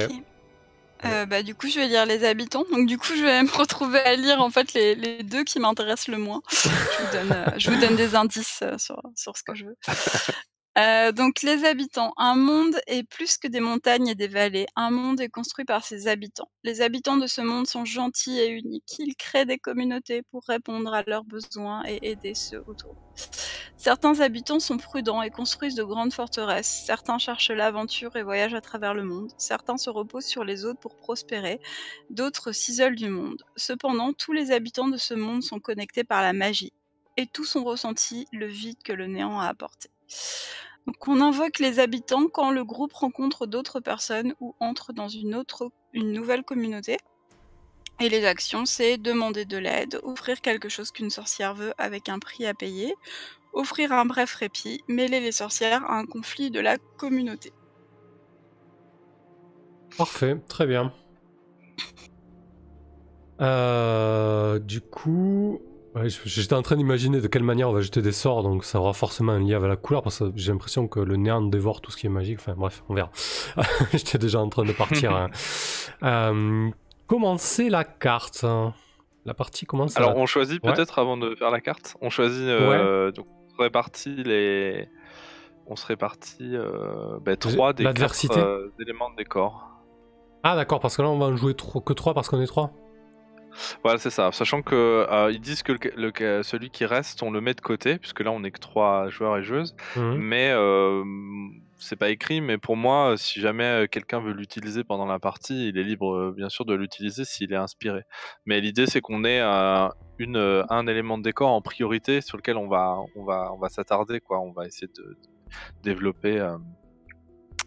Du coup, je vais lire les habitants. Donc, du coup, je vais me retrouver à lire en fait les deux qui m'intéressent le moins. Je vous donne des indices sur ce que je veux. Donc, les habitants. Un monde est plus que des montagnes et des vallées. Un monde est construit par ses habitants. Les habitants de ce monde sont gentils et uniques. Ils créent des communautés pour répondre à leurs besoins et aider ceux autour. Certains habitants sont prudents et construisent de grandes forteresses. Certains cherchent l'aventure et voyagent à travers le monde. Certains se reposent sur les autres pour prospérer. D'autres s'isolent du monde. Cependant, tous les habitants de ce monde sont connectés par la magie. Et tous ont ressenti le vide que le néant a apporté. Donc on invoque les habitants quand le groupe rencontre d'autres personnes ou entre dans une nouvelle communauté. Et les actions, c'est demander de l'aide, offrir quelque chose qu'une sorcière veut avec un prix à payer, offrir un bref répit, mêler les sorcières à un conflit de la communauté. Parfait, très bien. Du coup... Ouais, j'étais en train d'imaginer de quelle manière on va jeter des sorts, donc ça aura forcément un lien avec la couleur, parce que j'ai l'impression que le néant dévore tout ce qui est magique. Enfin bref, on verra. J'étais déjà en train de partir. Commencer la carte. La partie commence. Alors on choisit peut-être avant de faire la carte. On choisit. Donc on répartit les. On se répartit 3 des 4 éléments de décor. Ah d'accord, parce que là on va en jouer que 3 parce qu'on est 3. Voilà, c'est ça. Sachant que ils disent que celui qui reste, on le met de côté, puisque là on est que 3 joueurs et joueuses. Mais c'est pas écrit, mais pour moi, si jamais quelqu'un veut l'utiliser pendant la partie, il est libre bien sûr de l'utiliser s'il est inspiré. Mais l'idée c'est qu'on ait un élément de décor en priorité sur lequel on va s'attarder, quoi. On va essayer de développer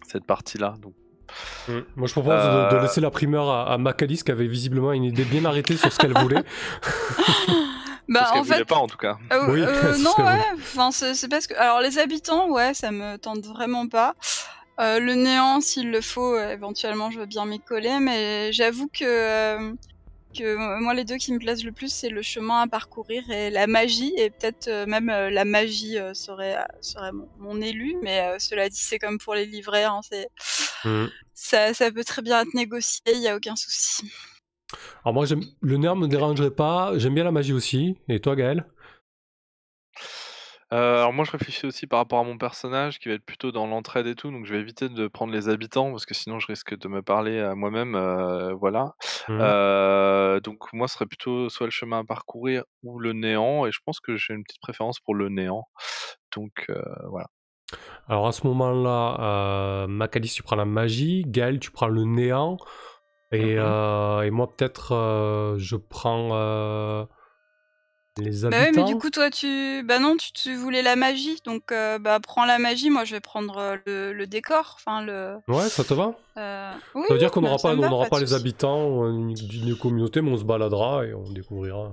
cette partie-là. Donc moi je propose de laisser la primeur à Macalis qui avait visiblement une idée bien arrêtée sur ce qu'elle voulait. Parce qu'elle voulait pas en tout cas. Oui, non, ouais, enfin, c'est parce que... Alors les habitants, ouais, ça me tente vraiment pas. Le néant, s'il le faut, éventuellement je veux bien m'y coller, mais j'avoue que moi les deux qui me plaisent le plus, c'est le chemin à parcourir et la magie, et peut-être même la magie serait mon élu, mais cela dit, c'est comme pour les livrets, hein, ça peut très bien être négocié, il n'y a aucun souci. Alors moi, le néant me dérangerait pas, j'aime bien la magie aussi. Et toi, Gaël ? Alors moi je réfléchis aussi par rapport à mon personnage qui va être plutôt dans l'entraide et tout, donc je vais éviter de prendre les habitants parce que sinon je risque de me parler à moi-même, voilà. Donc moi ce serait plutôt soit le chemin à parcourir ou le néant, et je pense que j'ai une petite préférence pour le néant, donc voilà. Alors à ce moment-là, Macalis tu prends la magie, Gaël tu prends le néant, et moi peut-être je prends... les habitants. Bah ouais, mais du coup, toi, tu voulais la magie, donc prends la magie, moi je vais prendre le décor. Enfin, Ouais, ça te va ? Oui, ça veut dire qu'on n'aura pas les souci. habitants d'une communauté, mais on se baladera et on découvrira.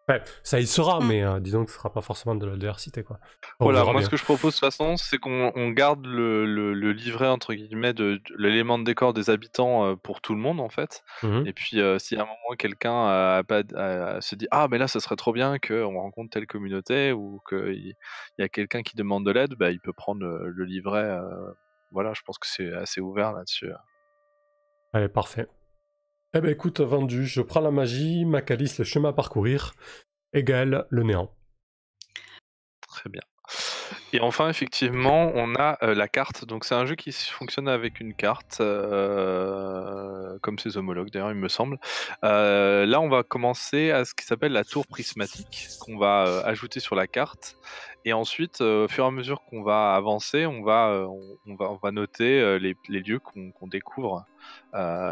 Ouais, ça y sera, mais disons que ce sera pas forcément de la diversité, quoi. Voilà, moi ce que je propose de toute façon, c'est qu'on garde le livret entre guillemets de l'élément de décor des habitants pour tout le monde en fait. Et puis si à un moment quelqu'un se dit ah mais là ça serait trop bien qu'on rencontre telle communauté ou qu'il y a quelqu'un qui demande de l'aide, il peut prendre le livret. Voilà, je pense que c'est assez ouvert là-dessus. Allez, parfait. Eh ben écoute, vendu, je prends la magie, Macalis le chemin à parcourir, et Gaël le néant. Très bien. Et enfin, effectivement, on a la carte. Donc c'est un jeu qui fonctionne avec une carte, comme ses homologues d'ailleurs, il me semble. Là, on va commencer à ce qui s'appelle la tour prismatique, qu'on va ajouter sur la carte. Et ensuite, au fur et à mesure qu'on va avancer, on va noter les lieux qu'on découvre.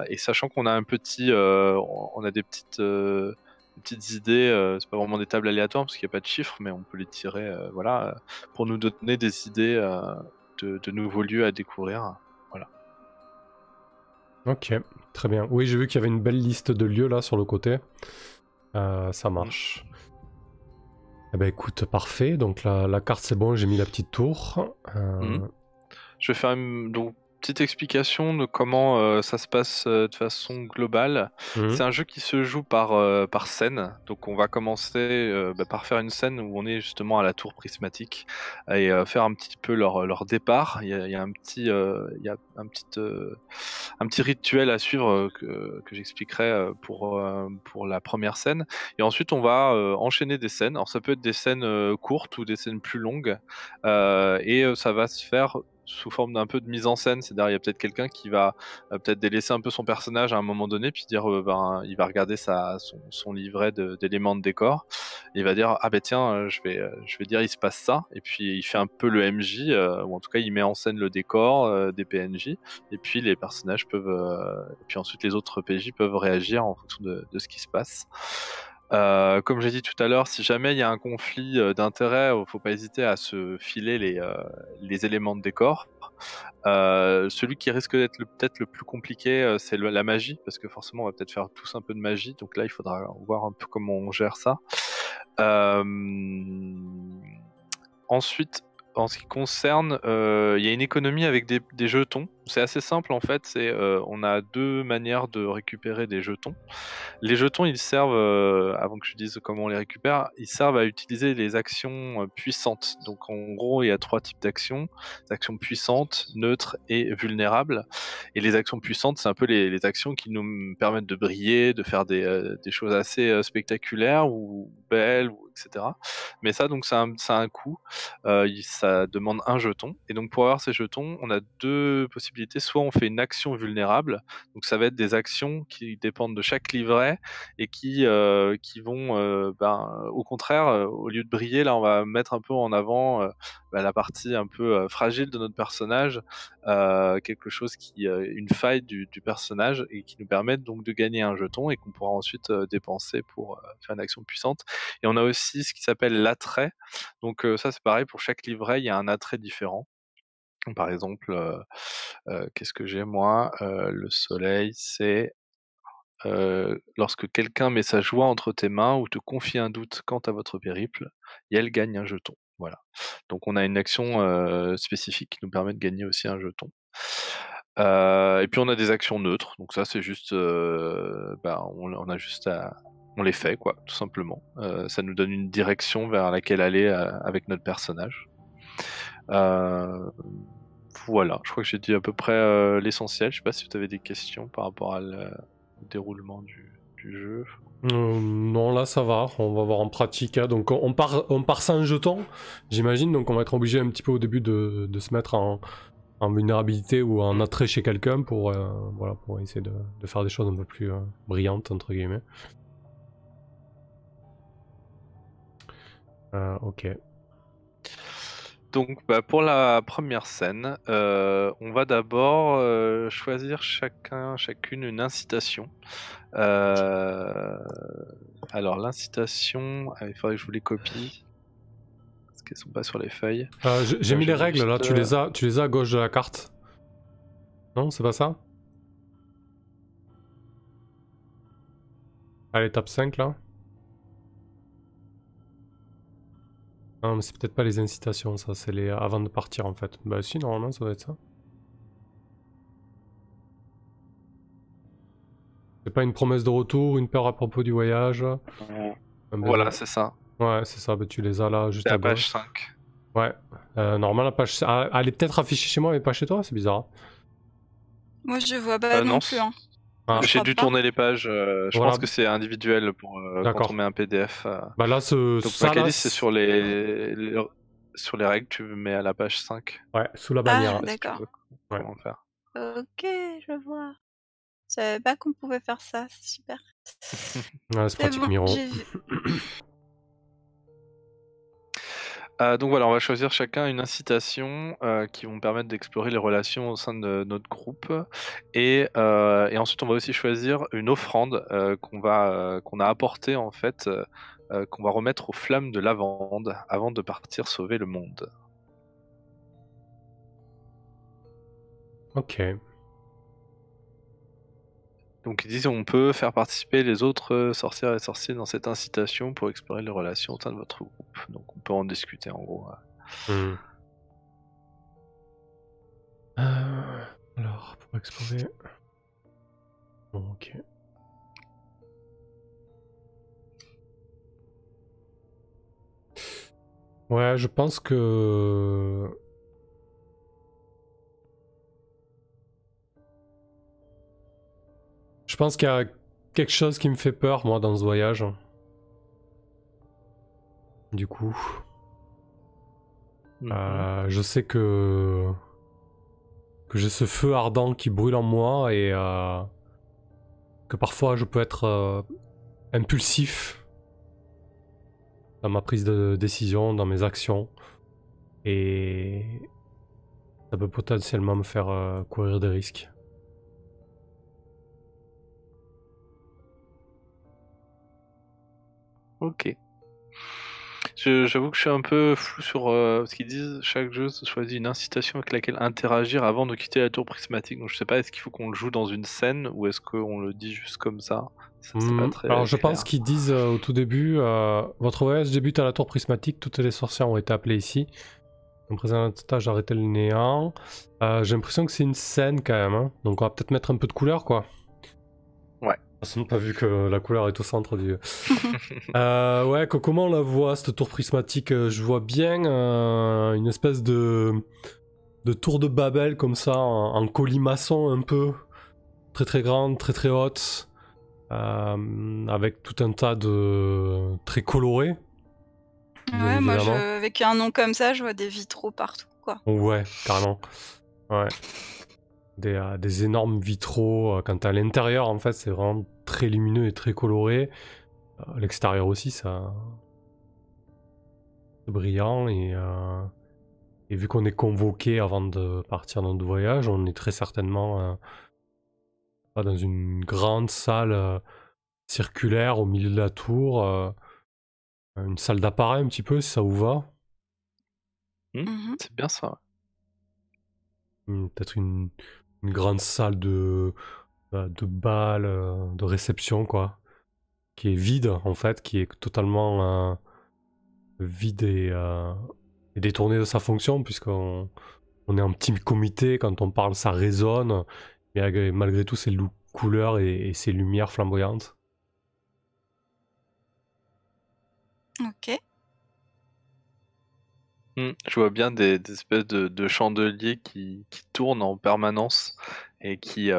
Et sachant qu'on a on a des petites idées, c'est pas vraiment des tables aléatoires parce qu'il n'y a pas de chiffres, mais on peut les tirer, pour nous donner des idées de nouveaux lieux à découvrir. Voilà. Ok, très bien. Oui, j'ai vu qu'il y avait une belle liste de lieux là sur le côté. Ça marche. Eh ben écoute, parfait. Donc la carte c'est bon, j'ai mis la petite tour. Je vais faire donc petite explication de comment ça se passe de façon globale. C'est un jeu qui se joue par scène. Donc on va commencer par faire une scène où on est justement à la tour prismatique et faire un petit peu leur départ. Il y a un petit rituel à suivre que j'expliquerai pour la première scène. Et ensuite on va enchaîner des scènes. Alors ça peut être des scènes courtes ou des scènes plus longues. Et ça va se faire sous forme d'un peu de mise en scène, c'est-à-dire il y a peut-être quelqu'un qui va peut-être délaisser un peu son personnage à un moment donné, puis dire il va regarder son livret d'éléments de décor, et il va dire ah ben tiens je vais dire il se passe ça, et puis il fait un peu le MJ, ou en tout cas il met en scène le décor des PNJ, et puis les personnages peuvent, et puis ensuite les autres PJ peuvent réagir en fonction de ce qui se passe. Comme j'ai dit tout à l'heure, si jamais il y a un conflit d'intérêts, faut pas hésiter à se filer les éléments de décor. Celui qui risque d'être peut-être le plus compliqué, c'est la magie, parce que forcément on va peut-être faire tous un peu de magie, donc là il faudra voir un peu comment on gère ça. Ensuite, en ce qui concerne, il y a une économie avec des jetons. C'est assez simple en fait, on a deux manières de récupérer des jetons. Les jetons, ils servent, avant que je dise comment on les récupère, ils servent à utiliser les actions puissantes. Donc en gros, il y a 3 types d'actions: des actions puissantes, neutres et vulnérables. Et les actions puissantes, c'est un peu les actions qui nous permettent de briller, de faire des choses assez spectaculaires ou belles, etc. Mais ça, donc, ça a un coût. Ça demande un jeton. Et donc pour avoir ces jetons, on a 2 possibilités. Soit on fait une action vulnérable, donc ça va être des actions qui dépendent de chaque livret et qui vont, au contraire, au lieu de briller, là on va mettre un peu en avant la partie un peu fragile de notre personnage, quelque chose une faille du personnage, et qui nous permet donc de gagner un jeton et qu'on pourra ensuite dépenser pour faire une action puissante. Et on a aussi ce qui s'appelle l'attrait. Donc ça c'est pareil, pour chaque livret il y a un attrait différent. Par exemple, qu'est-ce que j'ai moi? Le soleil, c'est lorsque quelqu'un met sa joie entre tes mains ou te confie un doute quant à votre périple, et elle gagne un jeton. Voilà. Donc on a une action spécifique qui nous permet de gagner aussi un jeton. Et puis on a des actions neutres, donc ça c'est juste, on a juste on les fait quoi, tout simplement. Ça nous donne une direction vers laquelle aller avec notre personnage. Voilà, je crois que j'ai dit à peu près l'essentiel. Je sais pas si tu avais des questions par rapport au déroulement du jeu. Non, là ça va, on va voir en pratique. Hein. Donc on part sans jeton, j'imagine, donc on va être obligé un petit peu au début de se mettre en vulnérabilité ou en attrait chez quelqu'un pour essayer de faire des choses un peu plus brillantes, entre guillemets. Ok. Donc pour la première scène, on va d'abord choisir chacune une incitation. Alors l'incitation, il faudrait que je vous les copie, parce qu'elles sont pas sur les feuilles. J'ai mis les règles là, tu les as à gauche de la carte. Non, c'est pas ça? À l'étape 5 là. Non, mais c'est peut-être pas les incitations, ça, c'est les avant de partir en fait. Bah si, normalement ça doit être ça. C'est pas une promesse de retour, une peur à propos du voyage. Voilà, c'est ça. Ouais, c'est ça, bah, tu les as là juste à gauche. Page 5. Ouais, normalement la page... elle est peut-être affichée chez moi mais pas chez toi, c'est bizarre. Moi je vois pas non plus. Hein. J'ai dû tourner les pages, je pense que c'est individuel pour quand on met un PDF. Bah là, donc Macalis, c'est sur sur les règles, tu mets à la page 5. Ouais, sous la bannière. Ah, d'accord. Comment faire. Ok, je vois. Je savais pas qu'on pouvait faire ça, c'est super. Ouais, c'est pratique, bon, Miro. Donc voilà, on va choisir chacun une incitation qui vont permettre d'explorer les relations au sein de notre groupe. Et ensuite, on va aussi choisir une offrande qu'on a apportée en fait, qu'on va remettre aux flammes de lavande avant de partir sauver le monde. Ok. Donc ils disent on peut faire participer les autres sorcières et sorciers dans cette incitation pour explorer les relations au sein de votre groupe. Donc on peut en discuter en gros. explorer. Bon, ok. Ouais, je pense que... Je pense qu'il y a quelque chose qui me fait peur, moi, dans ce voyage. Du coup... je sais que j'ai ce feu ardent qui brûle en moi et que parfois je peux être impulsif dans ma prise de décision, dans mes actions, et ça peut potentiellement me faire courir des risques. Ok. J'avoue que je suis un peu flou sur ce qu'ils disent. Chaque jeu choisit une incitation avec laquelle interagir avant de quitter la tour prismatique. Donc je sais pas, est-ce qu'il faut qu'on le joue dans une scène ou est-ce qu'on le dit juste comme ça? C'est pas très Alors je clair. pense qu'ils disent au tout début, votre voyage débute à la tour prismatique, toutes les sorcières ont été appelées ici. On présente un stage d'arrêter le néant. J'ai l'impression que c'est une scène quand même, hein. Donc on va peut-être mettre un peu de couleur, quoi. Ouais. On n'a pas vu que la couleur est au centre du... ouais, comment on la voit, cette tour prismatique? Je vois bien une espèce de tour de Babel comme ça, en colimaçon un peu. Très très grande, très très haute. Avec tout un tas de... très colorés. Ouais, moi, avec un nom comme ça, je vois des vitraux partout, quoi. Ouais, carrément. Ouais. Des énormes vitraux. Quand t'es à l'intérieur, en fait, c'est vraiment très lumineux et très coloré. À l'extérieur aussi, ça... c'est brillant et vu qu'on est convoqué avant de partir dans notre voyage, on est très certainement dans une grande salle circulaire au milieu de la tour. Une salle d'appareil un petit peu, si ça vous va. C'est bien ça. Peut-être une grande salle de bal, de réception, quoi. Qui est vide, en fait, qui est totalement vide et détourné de sa fonction, puisqu'on est un petit comité, quand on parle, ça résonne, mais malgré tout, ces couleurs et ces lumières flamboyantes. Ok. Je vois bien des espèces de chandeliers qui tournent en permanence et qui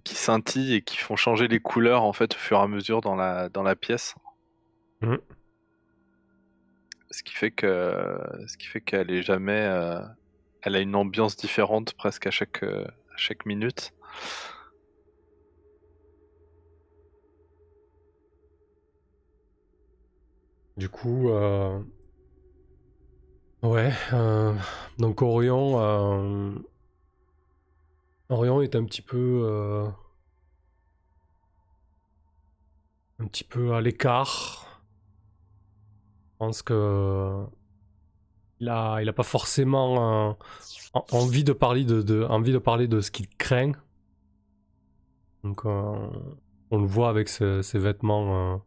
scintillent et qui font changer les couleurs en fait au fur et à mesure dans la pièce. Mmh. Ce qui fait qu'elle est jamais, elle a une ambiance différente presque à chaque minute. Du coup, ouais, donc Orion est un petit peu à l'écart. Je pense que il a pas forcément envie de parler envie de parler de ce qu'il craint. Donc on le voit avec ses vêtements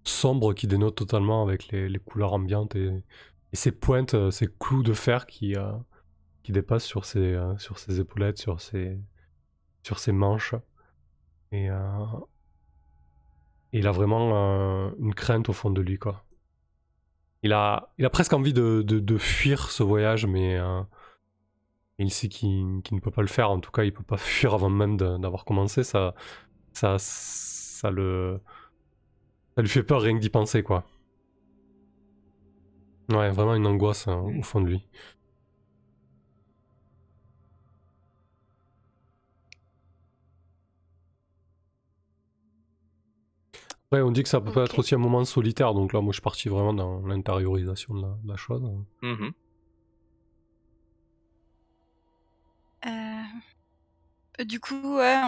sombres qui dénotent totalement avec les couleurs ambiantes et ses pointes, ses clous de fer qui dépassent sur ses épaulettes, sur ses manches. Et il a vraiment une crainte au fond de lui, quoi. Il a presque envie de fuir ce voyage, mais il sait qu'il ne peut pas le faire. En tout cas, il peut pas fuir avant même d'avoir commencé. Ça lui fait peur rien que d'y penser, quoi. Ouais, vraiment une angoisse au fond de lui. Ouais, on dit que ça peut être aussi un moment solitaire, donc là, moi, je suis parti vraiment dans l'intériorisation de la chose. Du coup, ouais,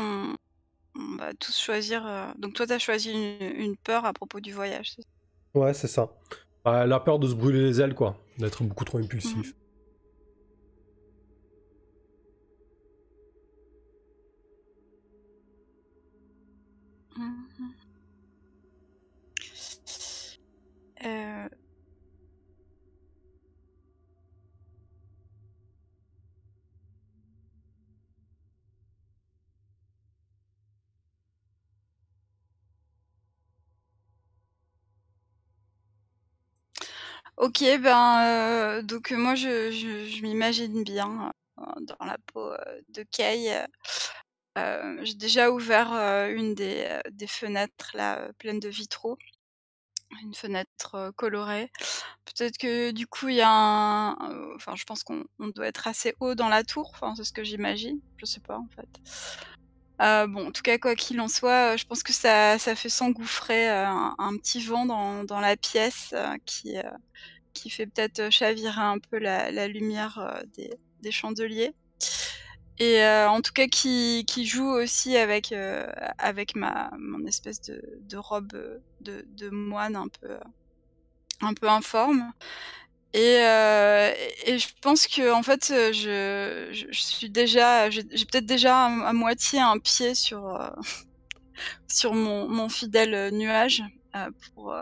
on va tous choisir. Donc, toi, t'as choisi une peur à propos du voyage, c'est ça? Ouais, c'est ça. La peur de se brûler les ailes, quoi. D'être beaucoup trop impulsif. Ok, donc moi je m'imagine bien dans la peau de Kay. J'ai déjà ouvert une des fenêtres là, pleines de vitraux, une fenêtre colorée. Peut-être que du coup il y a enfin je pense qu'on doit être assez haut dans la tour, enfin c'est ce que j'imagine, je sais pas en fait. Bon, en tout cas, quoi qu'il en soit, je pense que ça fait s'engouffrer un petit vent dans la pièce qui fait peut-être chavirer un peu la lumière des chandeliers. Et en tout cas, qui joue aussi avec mon espèce de robe de moine un peu informe. Et je pense que en fait, je suis déjà, j'ai peut-être déjà à moitié un pied sur mon fidèle nuage pour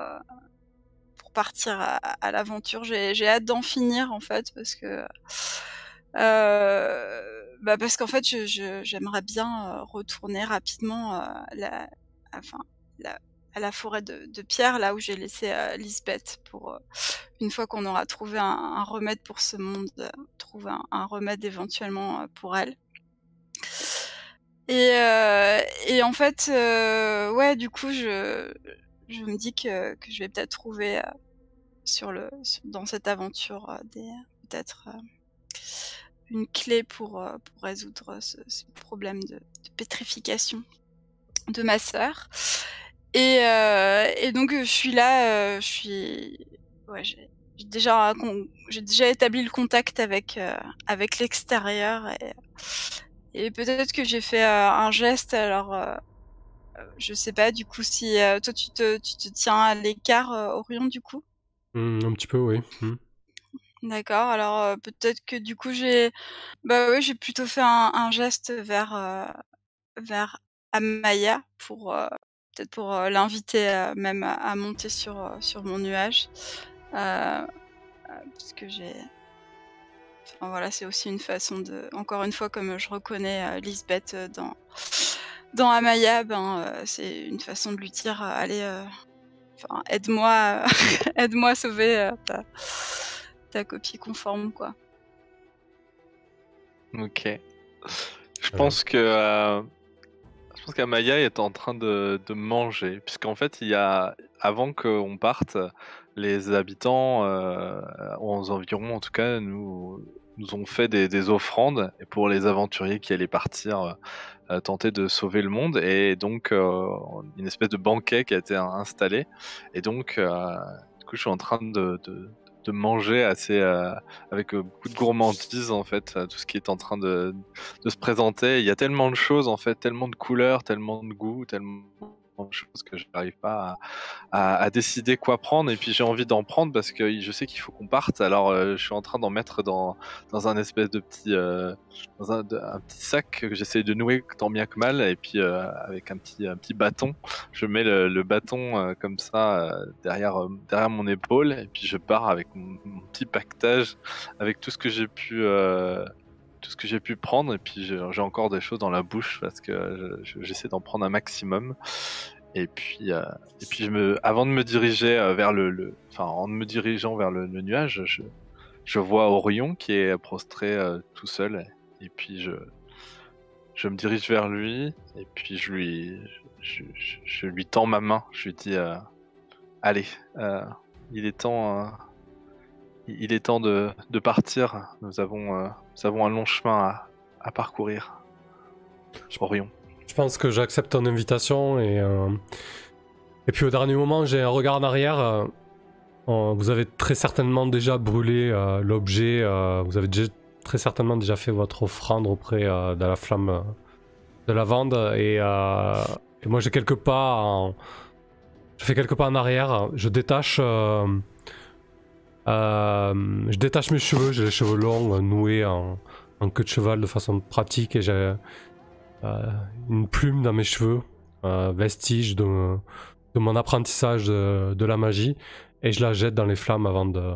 partir à l'aventure. J'ai hâte d'en finir en fait parce qu'en fait j'aimerais bien retourner rapidement enfin, la, à la forêt de pierre, là où j'ai laissé Lisbeth, pour une fois qu'on aura trouvé un remède pour ce monde, trouver un remède éventuellement pour elle. Et en fait, ouais, du coup, je me dis que je vais peut-être trouver dans cette aventure peut-être une clé pour résoudre ce problème de pétrification de ma sœur. Et donc je suis là, ouais, j'ai déjà établi le contact avec l'extérieur, et peut-être que j'ai fait un geste. Alors je sais pas du coup si toi tu te tiens à l'écart, Orion, du coup. Un petit peu, oui. D'accord, alors peut-être que du coup oui, j'ai plutôt fait un geste vers Amaya pour peut-être pour l'inviter même à monter sur mon nuage. Parce que enfin voilà, c'est aussi une façon encore une fois, comme je reconnais Lisbeth dans Amaya, c'est une façon de lui dire allez, enfin aide-moi, aide-moi à sauver ta copie conforme, quoi. Ok. Je Voilà. pense que je pense qu'Amaya est en train de manger, puisqu'en fait, avant qu'on parte, les habitants aux environs, en tout cas, nous ont fait des offrandes pour les aventuriers qui allaient partir tenter de sauver le monde, et donc une espèce de banquet qui a été installé, et donc du coup, je suis en train de manger avec beaucoup de gourmandise, en fait, tout ce qui est en train de se présenter. Il y a tellement de choses, en fait, tellement de couleurs, tellement de goûts, tellement de choses que je n'arrive pas à décider quoi prendre. Et puis j'ai envie d'en prendre parce que je sais qu'il faut qu'on parte. Alors je suis en train d'en mettre dans un espèce de petit un petit sac que j'essaie de nouer tant bien que mal. Et puis avec un petit bâton, je mets le bâton comme ça derrière mon épaule, et puis je pars avec mon petit pactage avec tout ce que j'ai pu prendre. Et puis j'ai encore des choses dans la bouche parce que j'essaie d'en prendre un maximum. Et puis avant de me diriger en me dirigeant vers le nuage, je vois Orion qui est prostré tout seul. Et puis je me dirige vers lui, et puis je lui tends ma main. Je lui dis allez, il est temps. Il est temps de partir. Nous avons un long chemin à parcourir. Orion. Je pense que j'accepte ton invitation, et puis au dernier moment, j'ai un regard en arrière. Vous avez très certainement déjà brûlé l'objet, vous avez très certainement déjà fait votre offrande auprès de la flamme de lavande, et moi j'ai je fais quelques pas en arrière, je détache mes cheveux, j'ai les cheveux longs noués en queue de cheval de façon pratique, et j'ai une plume dans mes cheveux, vestige de mon apprentissage de la magie, et je la jette dans les flammes avant de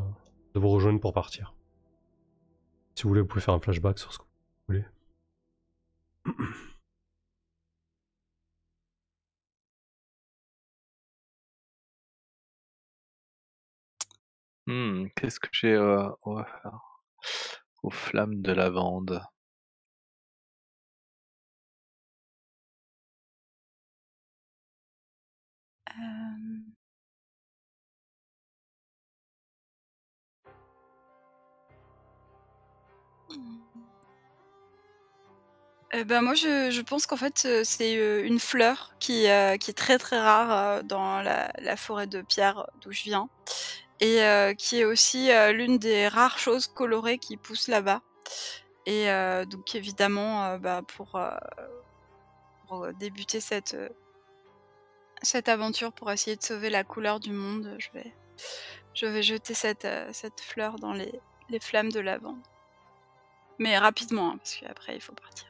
vous rejoindre pour partir. Si vous voulez, vous pouvez faire un flashback sur ce que vous voulez. Qu'est-ce que j'ai aux flammes de lavande? Euh, ben moi, je pense qu'en fait, c'est une fleur qui est très très rare dans la forêt de pierre d'où je viens et qui est aussi l'une des rares choses colorées qui poussent là-bas. Et donc évidemment, bah, pour débuter cette aventure, pour essayer de sauver la couleur du monde, je vais jeter cette fleur dans les flammes de lavande. Mais rapidement, hein, parce qu'après il faut partir.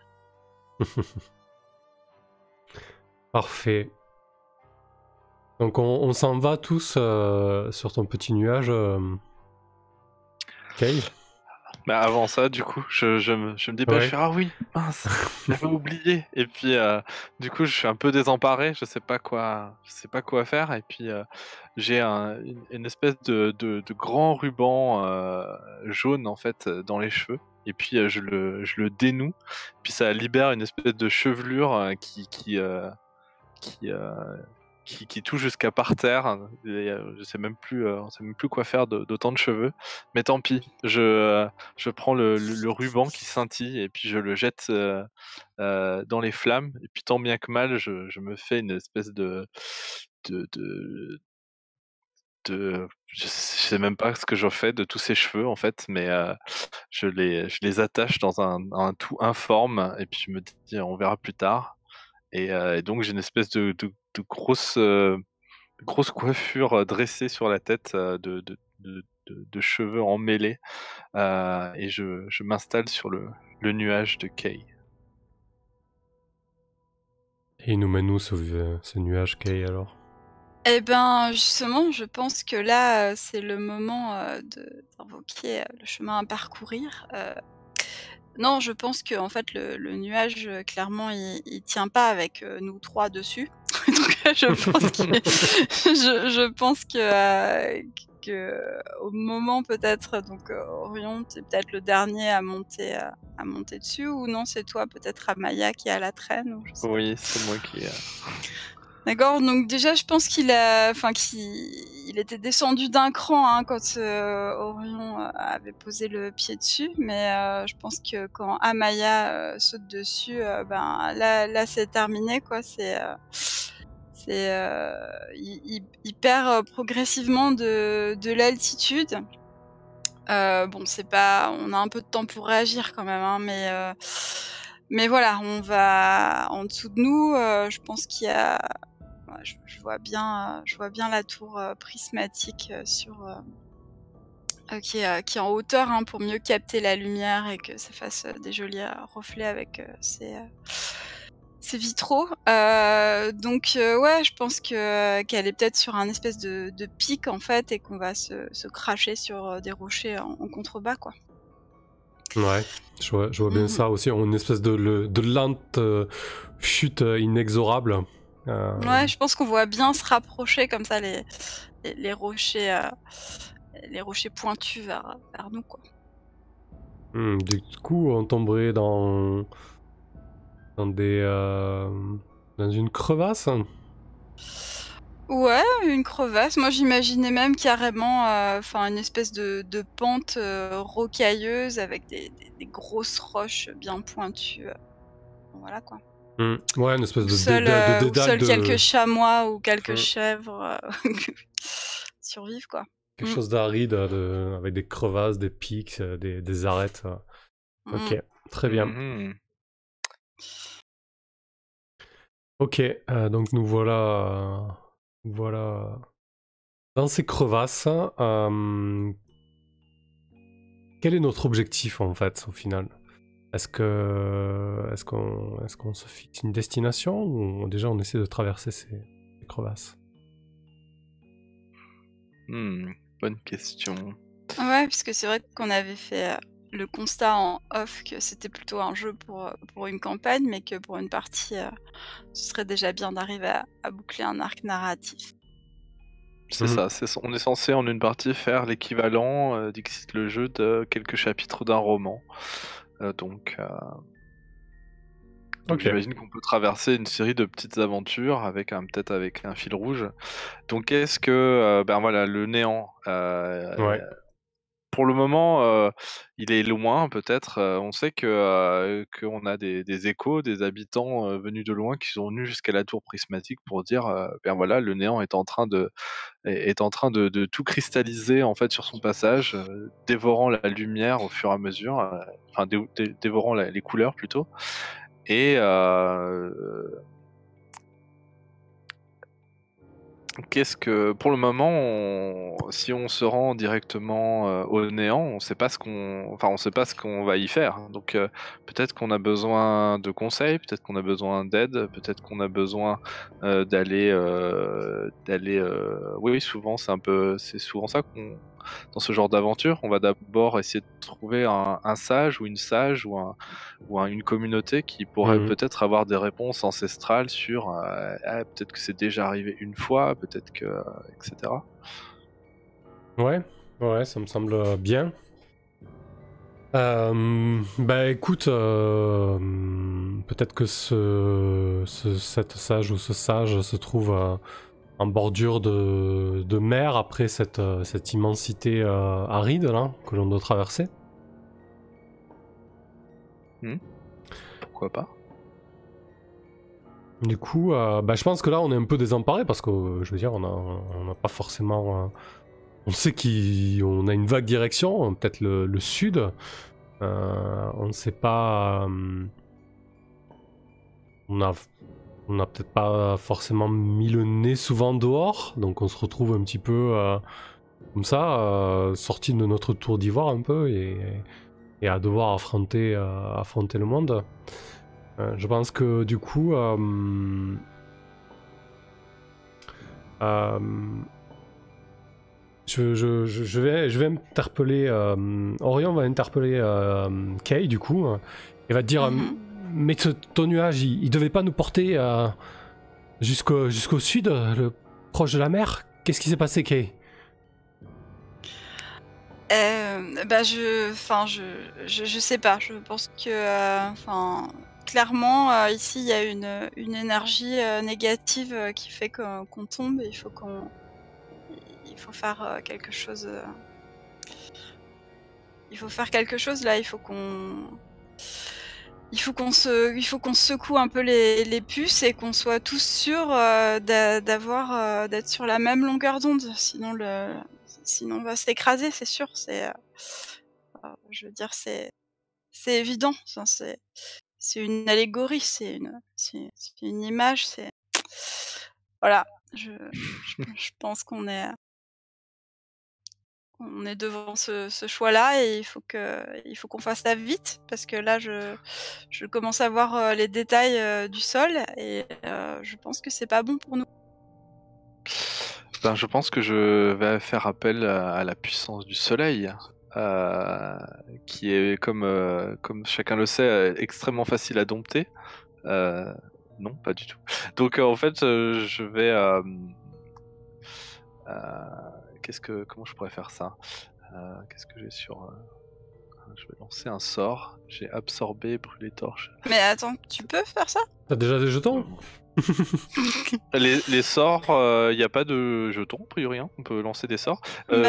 Parfait. Donc on s'en va tous sur ton petit nuage, Kay. Bah avant ça, du coup, je me dépêche, Ouais. je fais ah oui, mince, j'avais oublié. Et puis du coup, je suis un peu désemparé, je sais pas quoi faire. Et puis j'ai une espèce de grand ruban jaune en fait dans les cheveux. Et puis je le dénoue, puis ça libère une espèce de chevelure qui, euh, qui touche jusqu'à par terre. Et, on sait même plus quoi faire d'autant de cheveux. Mais tant pis, je prends le ruban qui scintille et puis je le jette dans les flammes. Et puis tant bien que mal, je me fais une espèce de, de, je sais même pas ce que j'en fais de tous ces cheveux en fait, mais je les attache dans un tout informe et puis je me dis on verra plus tard. Et donc j'ai une espèce de grosse coiffure dressée sur la tête de cheveux emmêlés. Et je m'installe sur le nuage de Kay. Et il nous mène où ce nuage, Kay, alors? Eh ben, justement, je pense que là, c'est le moment d'invoquer le chemin à parcourir. Non, je pense que en fait, le nuage, clairement, il tient pas avec nous trois dessus. Donc, je pense je pense que au moment peut-être, donc Orion, tu peut-être le dernier à monter dessus, ou non, c'est toi peut-être Amaya qui est à la traîne, ou je sais pas. Oui, c'est moi qui. D'accord, donc déjà je pense qu'il était descendu d'un cran, hein, quand Orion avait posé le pied dessus, mais je pense que quand Amaya saute dessus, ben là c'est terminé, quoi. Il perd progressivement de l'altitude. Bon, c'est pas, on a un peu de temps pour réagir quand même, hein, mais voilà, on va en dessous de nous. Je pense qu'il y a, ouais, je vois bien la tour prismatique qui est en hauteur, hein, pour mieux capter la lumière et que ça fasse des jolis reflets avec ces vitraux. Donc ouais, je pense qu'elle est peut-être sur un espèce de pic en fait, et qu'on va se cracher sur des rochers en contrebas, quoi. Ouais, je vois bien ça aussi, une espèce de lente chute inexorable. Ouais, je pense qu'on voit bien se rapprocher comme ça les rochers, les rochers pointus vers nous, quoi. Du coup, on tomberait dans dans une crevasse. Ouais, une crevasse. Moi, j'imaginais même carrément, enfin, une espèce de pente rocailleuse avec des grosses roches bien pointues. Voilà, quoi. Ouais, une espèce Où de seuls dédale quelques chamois ou quelques Mm. chèvres survivent, quoi. Quelque chose d'aride, avec des crevasses, des pics, des arêtes. Ok, Mm. très bien. Ok, donc nous voilà dans ces crevasses. Quel est notre objectif en fait au final? Est-ce qu'on se fixe une destination, ou déjà on essaie de traverser ces crevasses? Bonne question. Ouais, puisque c'est vrai qu'on avait fait le constat en off que c'était plutôt un jeu pour une campagne, mais que pour une partie, ce serait déjà bien d'arriver à boucler un arc narratif. C'est ça, on est censé en une partie faire l'équivalent, Dixit le jeu, de quelques chapitres d'un roman. Donc Ok. j'imagine qu'on peut traverser une série de petites aventures peut-être avec un fil rouge. Donc est-ce que, ben voilà, le néant, Ouais. pour le moment, il est loin peut-être. On sait qu'on a des échos, des habitants venus de loin qui sont venus jusqu'à la tour prismatique pour dire, ben voilà, le néant est en train de tout cristalliser en fait sur son passage, dévorant la lumière au fur et à mesure, enfin dévorant les couleurs plutôt. Et qu'est-ce que pour le moment, si on se rend directement au néant, on sait pas ce qu'on va y faire. Donc peut-être qu'on a besoin de conseils, peut-être qu'on a besoin d'aide, peut-être qu'on a besoin d'aller. Oui, souvent c'est souvent ça qu'on dans ce genre d'aventure, on va d'abord essayer de trouver un sage ou une sage une communauté qui pourrait Mhm. peut-être avoir des réponses ancestrales sur peut-être que c'est déjà arrivé une fois, peut-être que etc. Ouais, ça me semble bien. Bah écoute, peut-être que cette sage ou ce sage se trouve en bordure de mer après cette immensité aride là, que l'on doit traverser. Pourquoi pas? Du coup, bah, je pense que là on est un peu désemparé parce que je veux dire, on n'a pas forcément. On sait qu'on a une vague direction, peut-être le sud. On ne sait pas. On a peut-être pas forcément mis le nez souvent dehors, donc on se retrouve un petit peu comme ça, sorti de notre tour d'ivoire un peu et à devoir affronter le monde. Je pense que du coup, je vais interpeller Orion va interpeller Kay du coup et va te dire mais ton nuage il devait pas nous porter jusqu'au sud, proche de la mer. Qu'est-ce qui s'est passé, Kay? Bah je sais pas. Je pense que clairement ici il y a une énergie négative qui fait qu'on tombe. Il faut faire quelque chose. Il faut faire quelque chose là. Il faut qu'on se secoue un peu les puces et qu'on soit tous sûrs d'être sur la même longueur d'onde. Sinon on va s'écraser, c'est sûr. Je veux dire, c'est évident. Enfin, c'est une allégorie, c'est une image. Voilà. Je pense qu'on est devant ce choix-là et il faut qu'on fasse ça vite parce que là je commence à voir les détails du sol et je pense que c'est pas bon pour nous. Ben, je pense que je vais faire appel à la puissance du soleil, qui est comme chacun le sait extrêmement facile à dompter. Non, pas du tout. Donc en fait, je vais comment je pourrais faire ça? Qu'est-ce que j'ai sur je vais lancer un sort. J'ai absorbé, brûlé torche. Mais attends, tu peux faire ça? T'as déjà des jetons? Les sorts, il n'y a pas de jetons, a priori, hein. On peut lancer des sorts. Ben...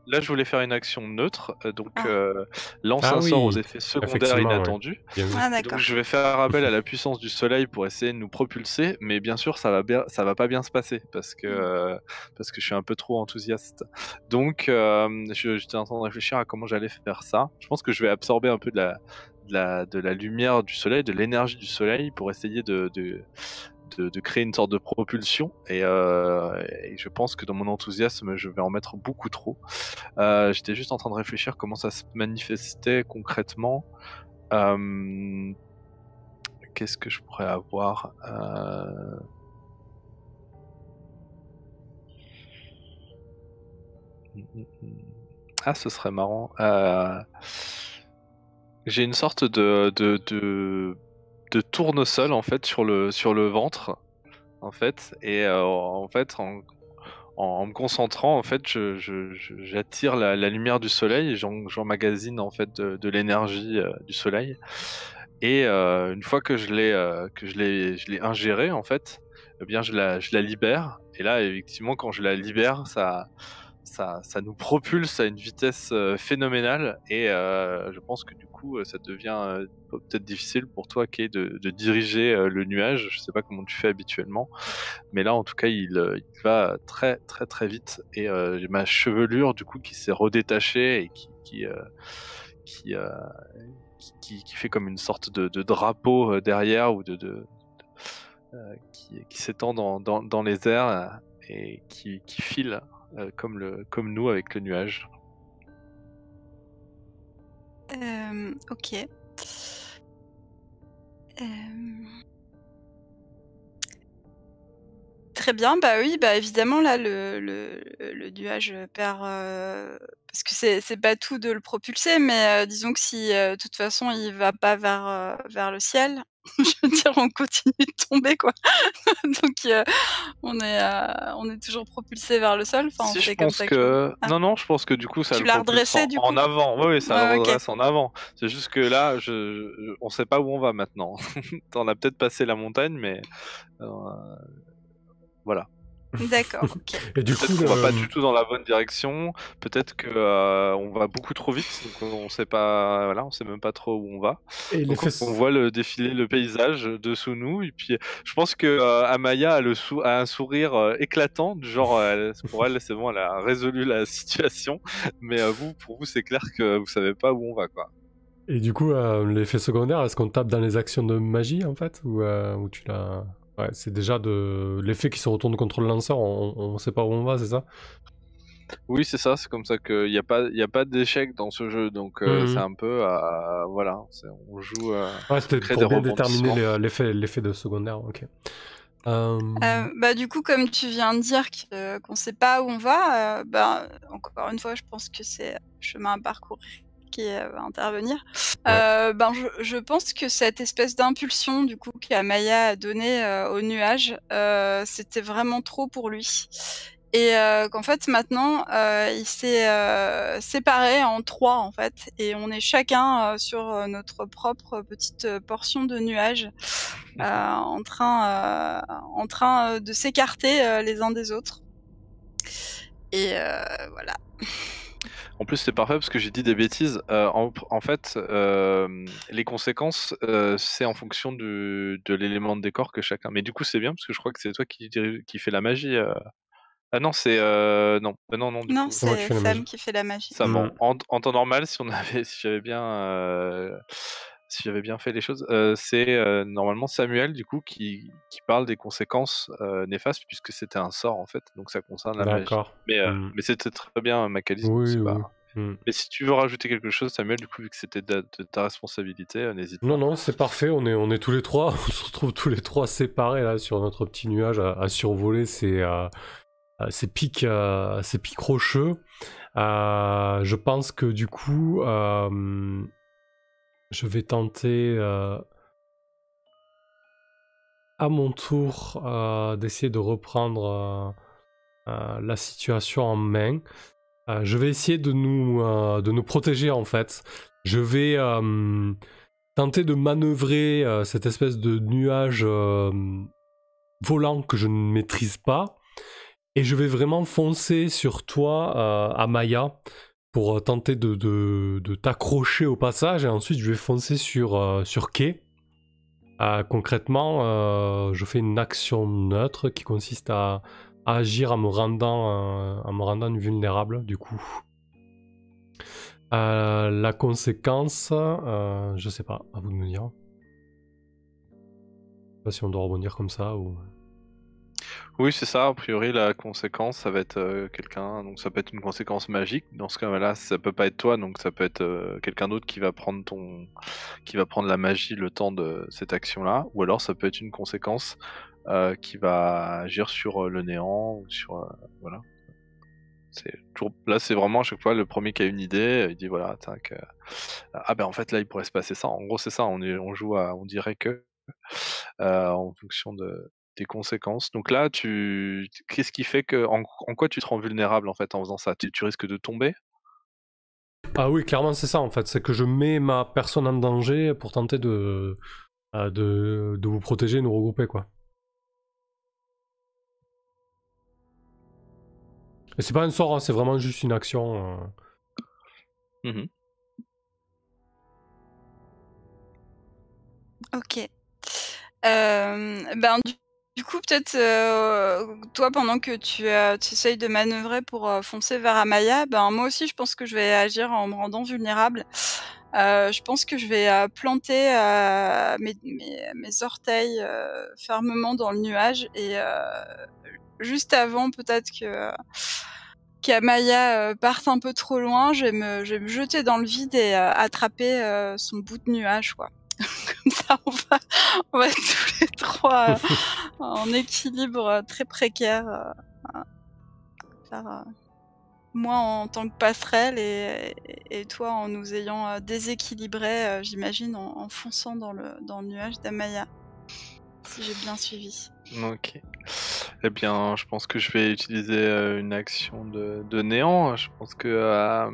Là, je voulais faire une action neutre, lance Ah un sort aux oui, effets secondaires effectivement, inattendus. Bien vu. Ah Donc d'accord. je vais faire appel à la puissance du soleil pour essayer de nous propulser, mais bien sûr ça va pas bien se passer parce que je suis un peu trop enthousiaste. Donc j'étais en train de réfléchir à comment j'allais faire ça. Je pense que je vais absorber un peu de la lumière du soleil, de l'énergie du soleil pour essayer de créer une sorte de propulsion et je pense que dans mon enthousiasme je vais en mettre beaucoup trop. J'étais juste en train de réfléchir comment ça se manifestait concrètement. Qu'est-ce que je pourrais avoir Ah, ce serait marrant. J'ai une sorte de tournesol en fait sur le ventre en fait et en fait en me concentrant, en fait, j'attire la lumière du soleil et j'emmagasine en fait de l'énergie du soleil. Et une fois que je l'ai ingérée, en fait, eh bien, je la libère. Et là, effectivement, quand je la libère, ça nous propulse à une vitesse phénoménale. Et je pense que du coup, ça devient peut-être difficile pour toi, Kay, de diriger le nuage. Je sais pas comment tu fais habituellement, mais là, en tout cas, il va très très très vite. Et j'ai ma chevelure, du coup, qui s'est redétachée et qui, euh, qui fait comme une sorte de drapeau derrière ou qui s'étend dans les airs et qui file comme nous avec le nuage. Ok. Très bien, bah oui, bah évidemment là le nuage perd parce que c'est pas tout de le propulser, mais disons que si de toute façon il va pas vers le ciel, je veux dire on continue de tomber quoi. Donc on est toujours propulsé vers le sol, enfin Si je c'est comme pense ça que je vois. que Ah. non, je pense que du coup ça Tu le l'as propulse redressé du en coup? avant. Oui, ça le Ouais, OK. redresse en avant. C'est juste que là, on sait pas où on va maintenant. On a peut-être passé la montagne, mais voilà. D'accord, OK. Et du coup, Peut-être qu'on va pas du tout dans la bonne direction. Peut-être que on va beaucoup trop vite, donc on sait pas. Voilà, on sait même pas trop où on va. et Donc l'effet... on voit défiler le paysage dessous nous, et puis je pense que Amaya a un sourire éclatant, du genre pour elle c'est bon, elle a résolu la situation, mais pour vous c'est clair que vous savez pas où on va, quoi. Et du coup, l'effet secondaire, est-ce qu'on tape dans les actions de magie en fait, ou tu l'as... Ouais, c'est déjà de l'effet qui se retourne contre le lanceur, on sait pas où on va, c'est ça? Oui, c'est ça, c'est comme ça qu'il n'y a pas d'échec dans ce jeu, donc c'est un peu, voilà, on joue, Ouais, on c'était crée des pour bien déterminer rebondissements. l'effet de secondaire, ok. Bah, du coup, comme tu viens de dire qu'on sait pas où on va, bah, encore une fois, je pense que c'est chemin à parcourir qui va intervenir. Ouais. Ben, je pense que cette espèce d'impulsion, du coup, qu'Amaya a donnée, au nuage, c'était vraiment trop pour lui et qu'en fait, maintenant, il s'est, séparé en 3 en fait et on est chacun, sur, notre propre petite, portion de nuage, en train, de s'écarter, les uns des autres et voilà. En plus, c'est parfait parce que j'ai dit des bêtises. En fait, les conséquences, c'est en fonction de l'élément de décor que chacun. Mais du coup, c'est bien parce que je crois que c'est toi qui fait la magie. Ah non, c'est non, non, non, du Non, coup. C'est moi qui c'est fais la Sam magie. qui fait la magie. Ça ment. En temps normal, si j'avais bien fait les choses, c'est normalement Samuel du coup qui parle des conséquences néfastes puisque c'était un sort en fait, donc ça concerne la magie. D'accord. Mais c'était très bien, Macalise, donc Oui, c'est oui. pas. Mais si tu veux rajouter quelque chose, Samuel, du coup, vu que c'était de ta responsabilité, n'hésite Non, pas. non, c'est parfait, on est tous les trois, on se retrouve tous les trois séparés là sur notre petit nuage à survoler ces pics rocheux. Je pense que du coup, je vais tenter à mon tour d'essayer de reprendre la situation en main. Je vais essayer de nous protéger en fait. Je vais tenter de manœuvrer cette espèce de nuage volant que je ne maîtrise pas. Et je vais vraiment foncer sur toi, Amaya, pour tenter de t'accrocher au passage. Et ensuite, je vais foncer sur Kay. Concrètement, je fais une action neutre qui consiste à agir en me rendant invulnérable, du coup. La conséquence, je sais pas, à vous de me dire. Je sais pas si on doit rebondir comme ça ou... Oui, c'est ça. A priori, la conséquence, ça va être quelqu'un. Donc, ça peut être une conséquence magique. Dans ce cas-là, ça peut pas être toi. Donc, ça peut être quelqu'un d'autre qui va prendre qui va prendre la magie le temps de cette action-là. Ou alors, ça peut être une conséquence qui va agir sur le néant ou sur voilà. Là, c'est vraiment à chaque fois le premier qui a une idée. Il dit voilà, tac. Ah ben en fait là, il pourrait se passer ça. En gros, c'est ça. On joue on dirait que en fonction conséquences. Donc là, qu'est-ce qui fait en quoi tu te rends vulnérable en fait en faisant ça? Tu risques de tomber? Ah oui, clairement c'est ça en fait, c'est que je mets ma personne en danger pour tenter de vous protéger, nous regrouper quoi. Et c'est pas un sort, hein, c'est vraiment juste une action. Mmh. Ok. Ben, du coup, peut-être, toi, pendant que tu essayes de manœuvrer pour foncer vers Amaya, ben, moi aussi, je pense que je vais agir en me rendant vulnérable. Je pense que je vais planter mes orteils fermement dans le nuage et juste avant, peut-être qu'Amaya parte un peu trop loin, je vais me jeter dans le vide et attraper son bout de nuage, quoi. Comme ça, on va tous les trois en équilibre très précaire, faire, moi en tant que passerelle et toi en nous ayant déséquilibrés, j'imagine, en fonçant dans le nuage d'Amaya. Si j'ai bien suivi. OK. Eh bien, je pense que je vais utiliser, une action de néant. Je pense que,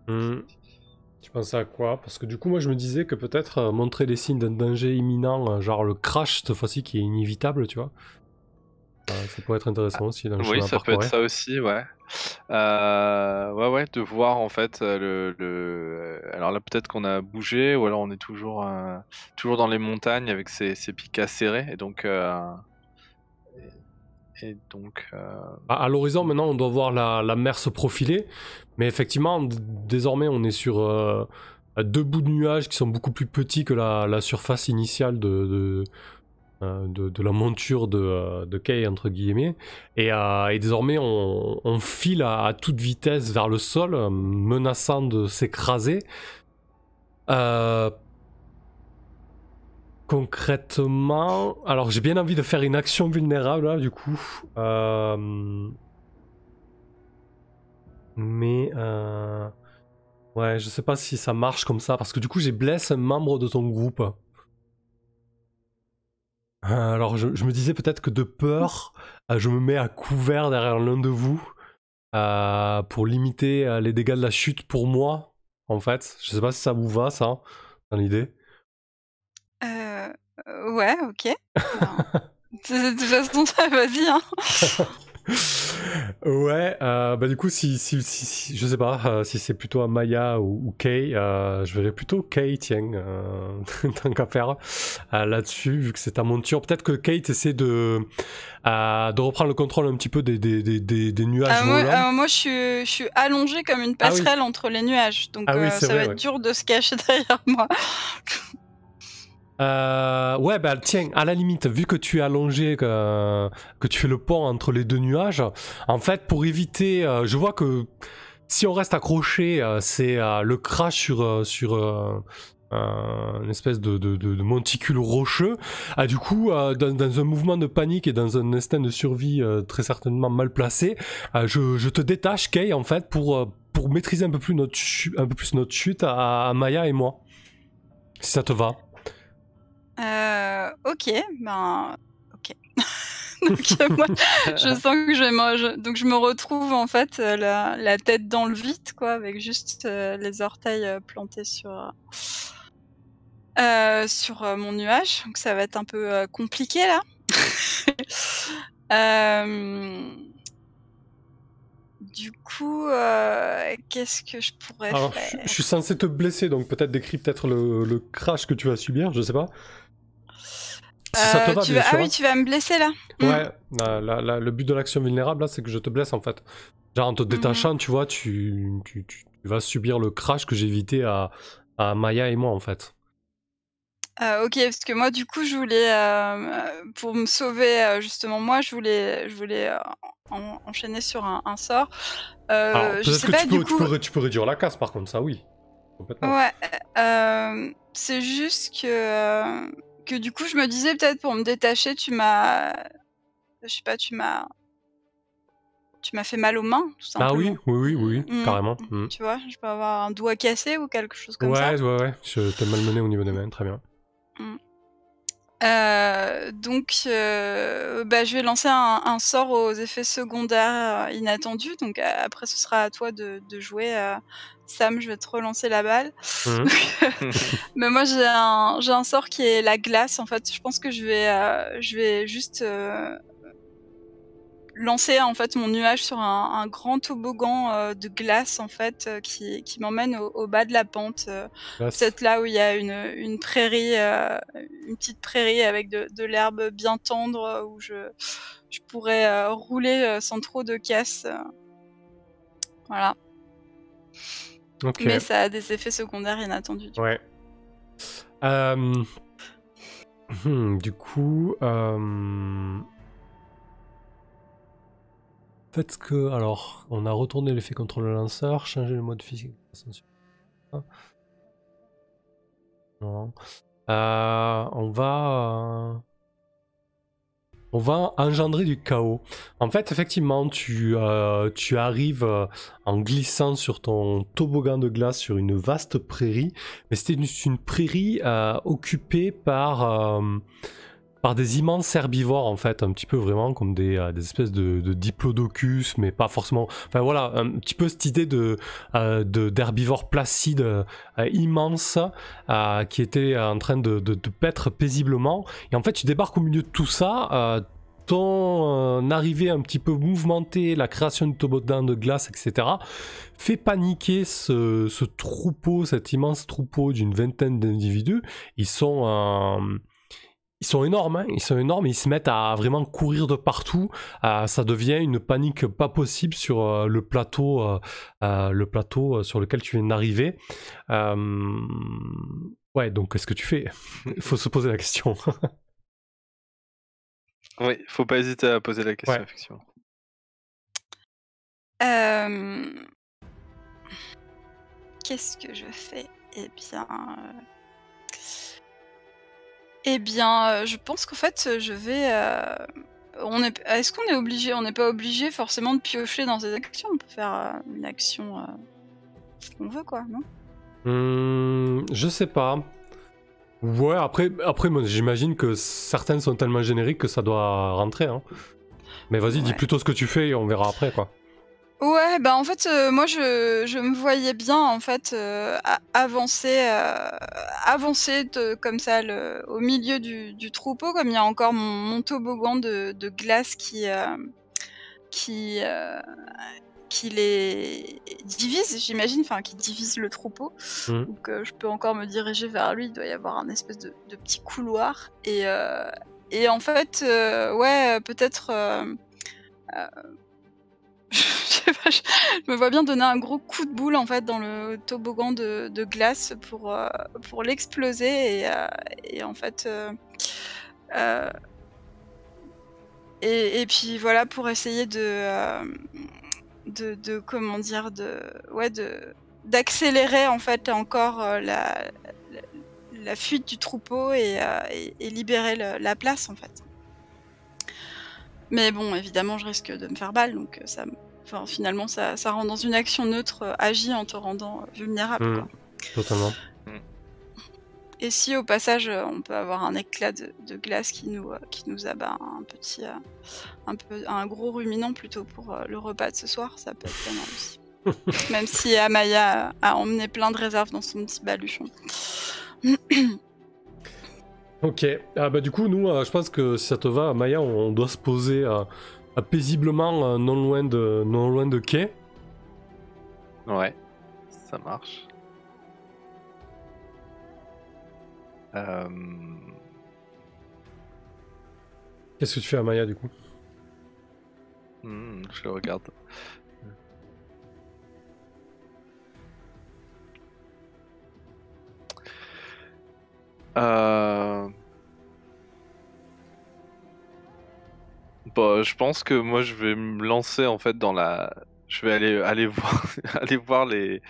mmh Tu pensais à quoi? Parce que du coup moi je me disais que peut-être montrer des signes d'un danger imminent, genre le crash cette fois-ci qui est inévitable, tu vois. Ça pourrait être intéressant aussi dans le Oui, chemin à ça peut être parcourir. ça aussi, ouais. Ouais, de voir en fait, alors là, peut-être qu'on a bougé ou alors on est toujours dans les montagnes avec ces pics acérés et donc À l'horizon maintenant on doit voir la mer se profiler, mais effectivement désormais on est sur deux bouts de nuages qui sont beaucoup plus petits que la surface initiale de la monture de Kay entre guillemets et désormais on file à toute vitesse vers le sol menaçant de s'écraser. Concrètement, alors j'ai bien envie de faire une action vulnérable là du coup mais ouais je sais pas si ça marche comme ça parce que du coup j'ai blessé un membre de ton groupe. Alors je me disais peut-être que de peur, je me mets à couvert derrière l'un de vous pour limiter les dégâts de la chute pour moi, en fait. Je sais pas si ça vous va, ça, dans l'idée. Ouais, ok. Ben, de toute façon, ça, vas-y, hein. Ouais, bah du coup, si je sais pas, si c'est plutôt Amaya ou Kay, je verrais plutôt Kay, tiens, tant qu'à faire là-dessus, vu que c'est ta monture. Peut-être que Kay essaie de reprendre le contrôle un petit peu des nuages volants. Moi, je suis allongée comme une Ah oui, passerelle entre les nuages, donc c'est ça va vrai, être ouais. dur de se cacher derrière moi. Ouais, bah tiens, à la limite, vu que tu es allongé, que tu fais le pont entre les deux nuages, en fait, pour éviter, je vois que si on reste accroché, c'est le crash sur une espèce de monticule rocheux. Du coup, dans un mouvement de panique et dans un instinct de survie très certainement mal placé, je te détache, Kay, en fait, pour maîtriser un peu plus notre chute à Maya et moi. Si ça te va. Ok, ben, ok. Donc moi, je sens que donc je me retrouve en fait la tête dans le vide, quoi, avec juste les orteils plantés sur mon nuage. Donc ça va être un peu compliqué là. Du coup, qu'est-ce que je pourrais Alors, faire? je suis censé te blesser, donc peut-être décris peut-être le crash que tu vas subir, je sais pas. Si ça te va, bien Ah sûr. oui, tu vas me blesser là. Ouais, le but de l'action vulnérable, là, c'est que je te blesse, en fait. Genre, en te détachant, tu vois, tu vas subir le crash que j'ai évité à Maya et moi, en fait. Ok, parce que moi, du coup, je voulais, pour me sauver, justement, moi, je voulais enchaîner sur un sort. Alors, Je peut-être sais que pas, du coup. tu peux réduire la casse, par contre, ça, oui. Complètement. Ouais, c'est juste que du coup, je me disais peut-être pour me détacher, je sais pas, tu m'as tu m'as fait mal aux mains, tout Ah oui, simplement. oui, carrément. Tu vois, je peux avoir un doigt cassé ou quelque chose comme ça. Ouais, je t'ai malmené au niveau des mains, très bien. Donc, je vais lancer un sort aux effets secondaires inattendus. Donc, après, ce sera à toi de jouer. Sam, je vais te relancer la balle. Mais moi, j'ai un sort qui est la glace. En fait, je pense que je vais juste lancer en fait mon nuage sur un grand toboggan de glace en fait qui m'emmène au bas de la pente, peut-être là où il y a une prairie, une petite prairie avec de l'herbe bien tendre où je pourrais rouler sans trop de casse. Voilà. Ok. Mais ça a des effets secondaires inattendus. Ouais. Du coup, faites que, alors, on a retourné l'effet contre le lanceur, changé le mode physique. Non. On va engendrer du chaos. En fait, effectivement, tu arrives en glissant sur ton toboggan de glace sur une vaste prairie, mais c'était une prairie occupée par des immenses herbivores, en fait, un petit peu vraiment comme des espèces de diplodocus, mais pas forcément... Enfin voilà, un petit peu cette idée d'herbivores placides immenses qui étaient en train de paître paisiblement. Et en fait, tu débarques au milieu de tout ça, ton arrivée un petit peu mouvementée, la création du toboggan de glace, etc., fait paniquer ce troupeau, cet immense troupeau d'une vingtaine d'individus. Ils sont énormes, hein, ils se mettent à vraiment courir de partout. Ça devient une panique pas possible sur le plateau sur lequel tu viens d'arriver. Ouais, donc qu'est-ce que tu fais? Il faut se poser la question. Oui, faut pas hésiter à poser la question, Ouais. effectivement. Qu'est-ce que je fais? Eh bien, je pense qu'en fait, je vais. Est-ce qu'on est obligé? On n'est pas obligé forcément de piocher dans ces actions. On peut faire une action qu'on veut, quoi, non? Je sais pas. Ouais, après moi, j'imagine que certaines sont tellement génériques que ça doit rentrer. Hein. Mais vas-y, dis plutôt ce que tu fais et on verra après, quoi. Ouais, bah en fait, moi je me voyais bien en fait avancer comme ça au milieu du troupeau, comme il y a encore mon toboggan de glace qui les divise, j'imagine, enfin qui divise le troupeau. Donc je peux encore me diriger vers lui, il doit y avoir un espèce de petit couloir. Et en fait, ouais, peut-être... je me vois bien donner un gros coup de boule en fait dans le toboggan de glace pour l'exploser et en fait et puis voilà pour essayer de comment dire d'accélérer en fait encore la fuite du troupeau et libérer la place en fait. Mais bon, évidemment, je risque de me faire balle, donc finalement, ça rend dans une action neutre, agit en te rendant vulnérable, quoi. Totalement. Et si au passage, on peut avoir un éclat de glace qui nous abat un gros ruminant plutôt pour le repas de ce soir, ça peut être pas mal aussi. Même si Amaya a emmené plein de réserves dans son petit baluchon. Ok, bah du coup nous je pense que si ça te va Maya, on doit se poser paisiblement non loin de quai. Ouais, ça marche. Qu'est-ce que tu fais à Maya du coup? Je le regarde. Bah, je pense que moi je vais me lancer en fait dans la. Je vais aller voir aller voir les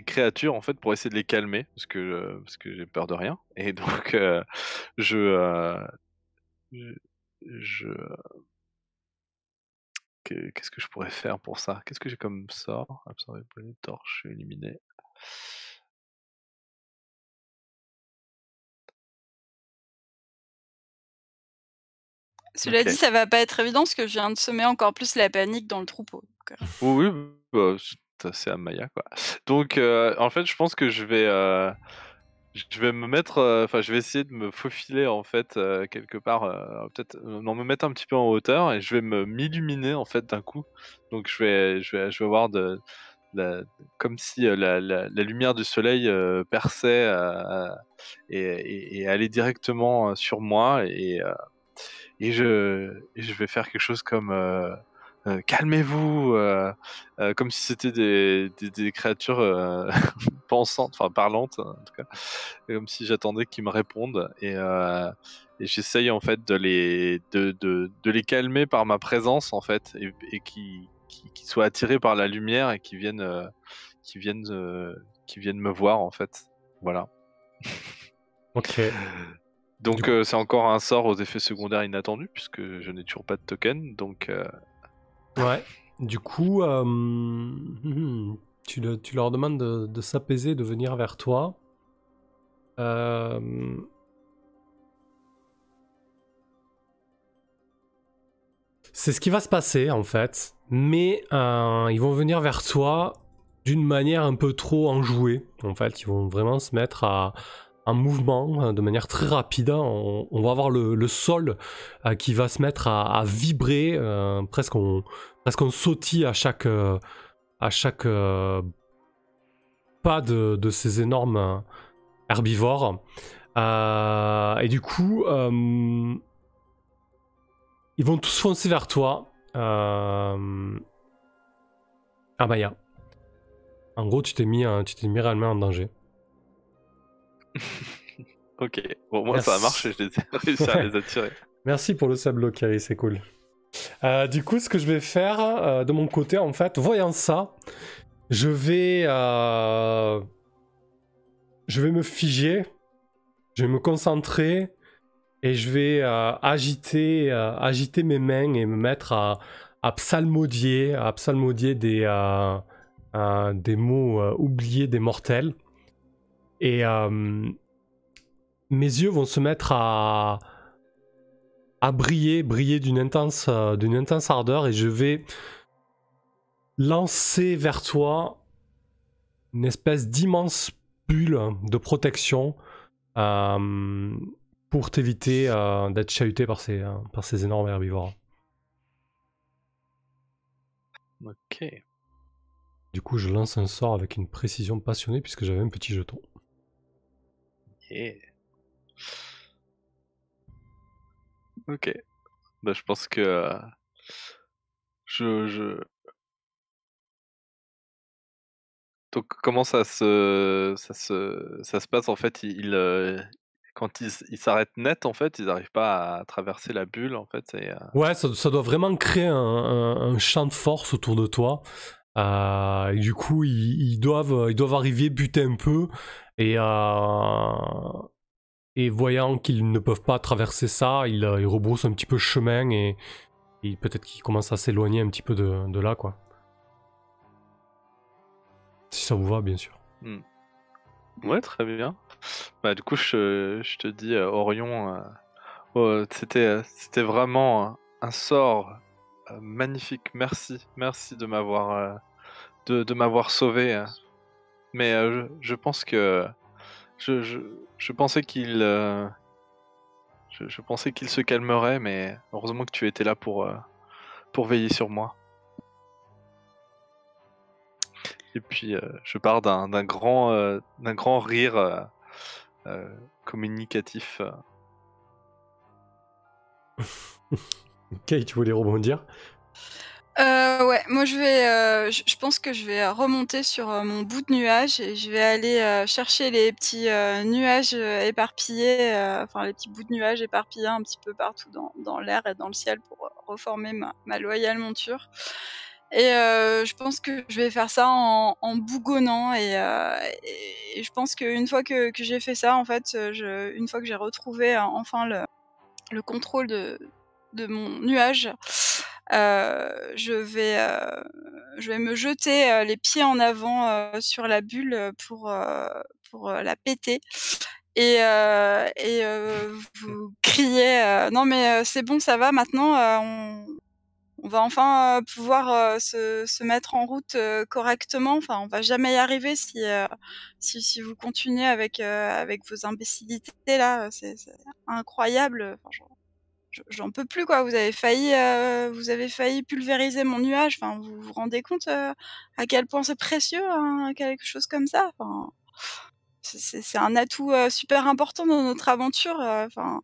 créatures en fait pour essayer de les calmer parce que j'ai peur de rien et donc je Qu'est-ce que je pourrais faire pour ça? Qu'est-ce que j'ai comme sort? Absorber brûler, torche, éliminer. Cela dit, OK. ça va pas être évident parce que je viens de semer encore plus la panique dans le troupeau. Oui, oui, bah, c'est assez Amaya, quoi. Donc, en fait, je pense que je vais me mettre, enfin, je vais essayer de me faufiler, en fait, quelque part, peut-être, non, me mettre un petit peu en hauteur et je vais m'illuminer, en fait, d'un coup. Donc je vais avoir la comme si, la lumière du soleil, perçait, et allait directement, sur moi et je vais faire quelque chose comme, «Calmez-vous», comme si c'était des créatures, pensantes, enfin parlantes, en tout cas, comme si j'attendais qu'ils me répondent et j'essaye en fait de les calmer par ma présence en fait et qu'ils soient attirés par la lumière et qu'ils viennent, heu, qu'ils viennent me voir en fait. Voilà. Ok. Du Donc coup, c'est encore un sort aux effets secondaires inattendus puisque je n'ai toujours pas de token donc ouais. Du coup, tu leur demandes de s'apaiser, de venir vers toi. C'est ce qui va se passer en fait, mais ils vont venir vers toi d'une manière un peu trop enjouée. En fait, ils vont vraiment se mettre en mouvement de manière très rapide. On va avoir le sol qui va se mettre à vibrer, presque on sautille à chaque pas de ces énormes herbivores. Et du coup, ils vont tous foncer vers toi. Amaya. En gros, tu t'es mis réellement en danger. OK. Bon, moi ça a Merci. marché, je les ai réussi à les attirer. Merci pour le sable Kari, c'est cool. Du coup, ce que je vais faire de mon côté, en fait, voyant ça, je vais me figer, je vais me concentrer et je vais agiter mes mains et me mettre à psalmodier des mots oubliés des mortels. Et mes yeux vont se mettre à briller d'une intense ardeur et je vais lancer vers toi une espèce d'immense bulle de protection pour t'éviter d'être chahuté par ces énormes herbivores. OK. Du coup, je lance un sort avec une précision passionnée puisque j'avais un petit jeton. Yeah. OK. Bah, je pense que, je donc comment ça se passe en fait? Quand ils s'arrêtent net en fait, ils n'arrivent pas à traverser la bulle en fait et Ouais, ça doit vraiment créer un champ de force autour de toi. Et du coup, ils doivent arriver, buter un peu, et voyant qu'ils ne peuvent pas traverser ça, ils rebroussent un petit peu chemin et peut-être qu'ils commencent à s'éloigner un petit peu de là, quoi. Si ça vous va, bien sûr. mmh. Ouais, très bien. Bah, du coup, je te dis, Orion, c'était vraiment un sort, magnifique. Merci, merci de m'avoir sauvé, mais je pense que je je pensais je pensais qu'il se calmerait, mais heureusement que tu étais là pour veiller sur moi. Et puis, je pars d'un grand rire, communicatif. Ok, tu voulais rebondir? Ouais, moi je pense que je vais remonter sur, mon bout de nuage et je vais aller, chercher les petits, nuages, éparpillés, enfin les petits bouts de nuages éparpillés un petit peu partout dans l'air et dans le ciel pour, reformer ma loyale monture et je pense que je vais faire ça en bougonnant et je pense qu'une fois que j'ai fait ça, en fait, une fois que j'ai retrouvé, enfin le contrôle de mon nuage, je vais me jeter les pieds en avant sur la bulle pour la péter. Et vous criez non mais c'est bon, ça va maintenant, on va enfin pouvoir se mettre en route correctement. Enfin, on va jamais y arriver si vous continuez avec vos imbécilités là. C'est incroyable. Enfin, j'en peux plus quoi. Vous avez failli pulvériser mon nuage. Enfin, vous vous rendez compte à quel point c'est précieux hein, quelque chose comme ça. Enfin, c'est un atout super important dans notre aventure. Enfin,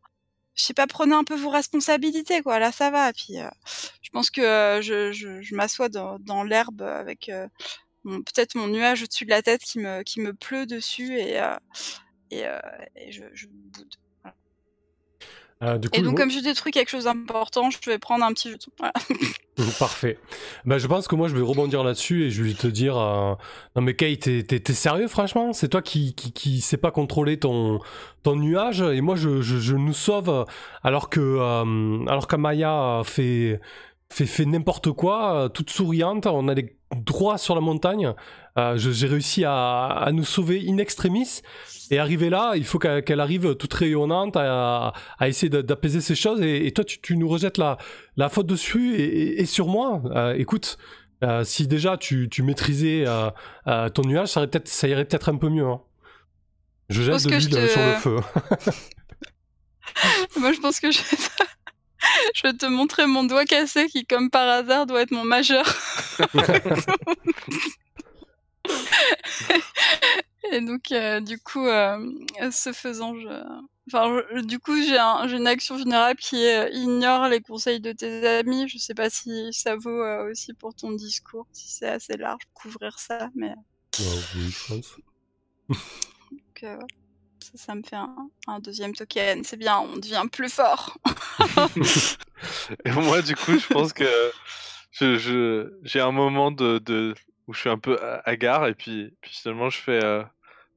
je sais pas, prenez un peu vos responsabilités quoi. Là, ça va. Et puis, je pense que je m'assois dans l'herbe avec peut-être mon nuage au-dessus de la tête qui me pleut dessus et je boude. Du coup, Et donc, comme je détruis quelque chose d'important, je vais prendre un petit jeton. Voilà. Parfait. Bah, je pense que moi je vais rebondir là-dessus et je vais te dire non mais Kay, t'es sérieux franchement? C'est toi qui sais pas contrôler ton nuage et moi je nous sauve alors qu'Amaya fait n'importe quoi, toute souriante, on allait droit sur la montagne, j'ai réussi à nous sauver in extremis, et arrivé là, il faut qu'elle arrive toute rayonnante à essayer d'apaiser ces choses, et toi tu nous rejettes la faute dessus, et sur moi, écoute, si déjà tu maîtrisais ton nuage, ça irait peut-être un peu mieux, hein. Je jette de l'huile sur le feu. Moi je pense que je vais te montrer mon doigt cassé qui, comme par hasard, doit être mon majeur. Et donc, du coup, ce faisant, du coup, j'ai une action vulnérable qui ignore les conseils de tes amis. Je sais pas si ça vaut aussi pour ton discours, si c'est assez large pour couvrir ça, mais... Oui, je pense. Donc, ça me fait un deuxième token. C'est bien, on devient plus fort. Et moi, du coup, je pense que j'ai un moment où je suis un peu hagard, et puis finalement, je fais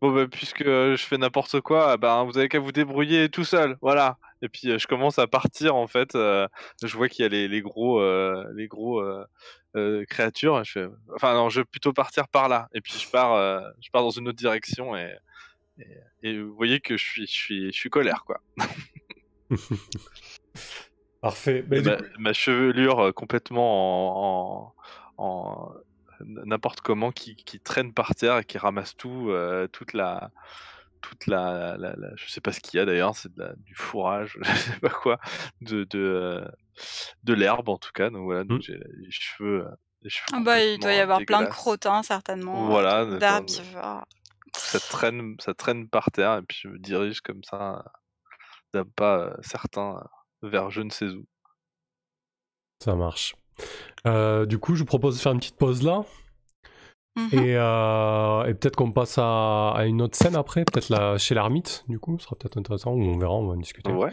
bon, bah, puisque je fais n'importe quoi, bah, vous avez qu'à vous débrouiller tout seul, voilà. Et puis je commence à partir en fait. Je vois qu'il y a les gros créatures. Enfin non, je vais plutôt partir par là. Et puis je pars dans une autre direction, et vous voyez que je suis colère quoi. Parfait. Bah, Ma chevelure complètement en n'importe comment qui traîne par terre et qui ramasse toute la je sais pas ce qu'il y a d'ailleurs, c'est du fourrage, je sais pas quoi, de l'herbe en tout cas. Donc voilà, donc j'ai les cheveux Ah bah, il doit y avoir plein de dégueulasses. crottins certainement, Voilà, d'arbres d'accord, vivants. ça traîne par terre, et puis je me dirige comme ça d'un pas certain vers je ne sais où. Ça marche. Du coup, je vous propose de faire une petite pause là. Et peut-être qu'on passe à une autre scène après, peut-être là chez l'ermite, du coup, ce sera peut-être intéressant, ou on verra, on va en discuter. Ouais.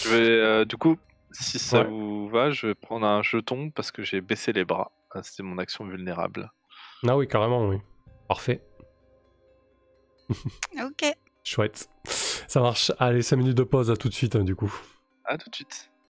Je vais, du coup, si ça vous va, je vais prendre un jeton parce que j'ai baissé les bras. C'est mon action vulnérable. Ah oui, carrément, oui. Parfait. Ok. Chouette. Ça marche. Allez, 5 minutes de pause, à tout de suite, hein, du coup. À tout de suite.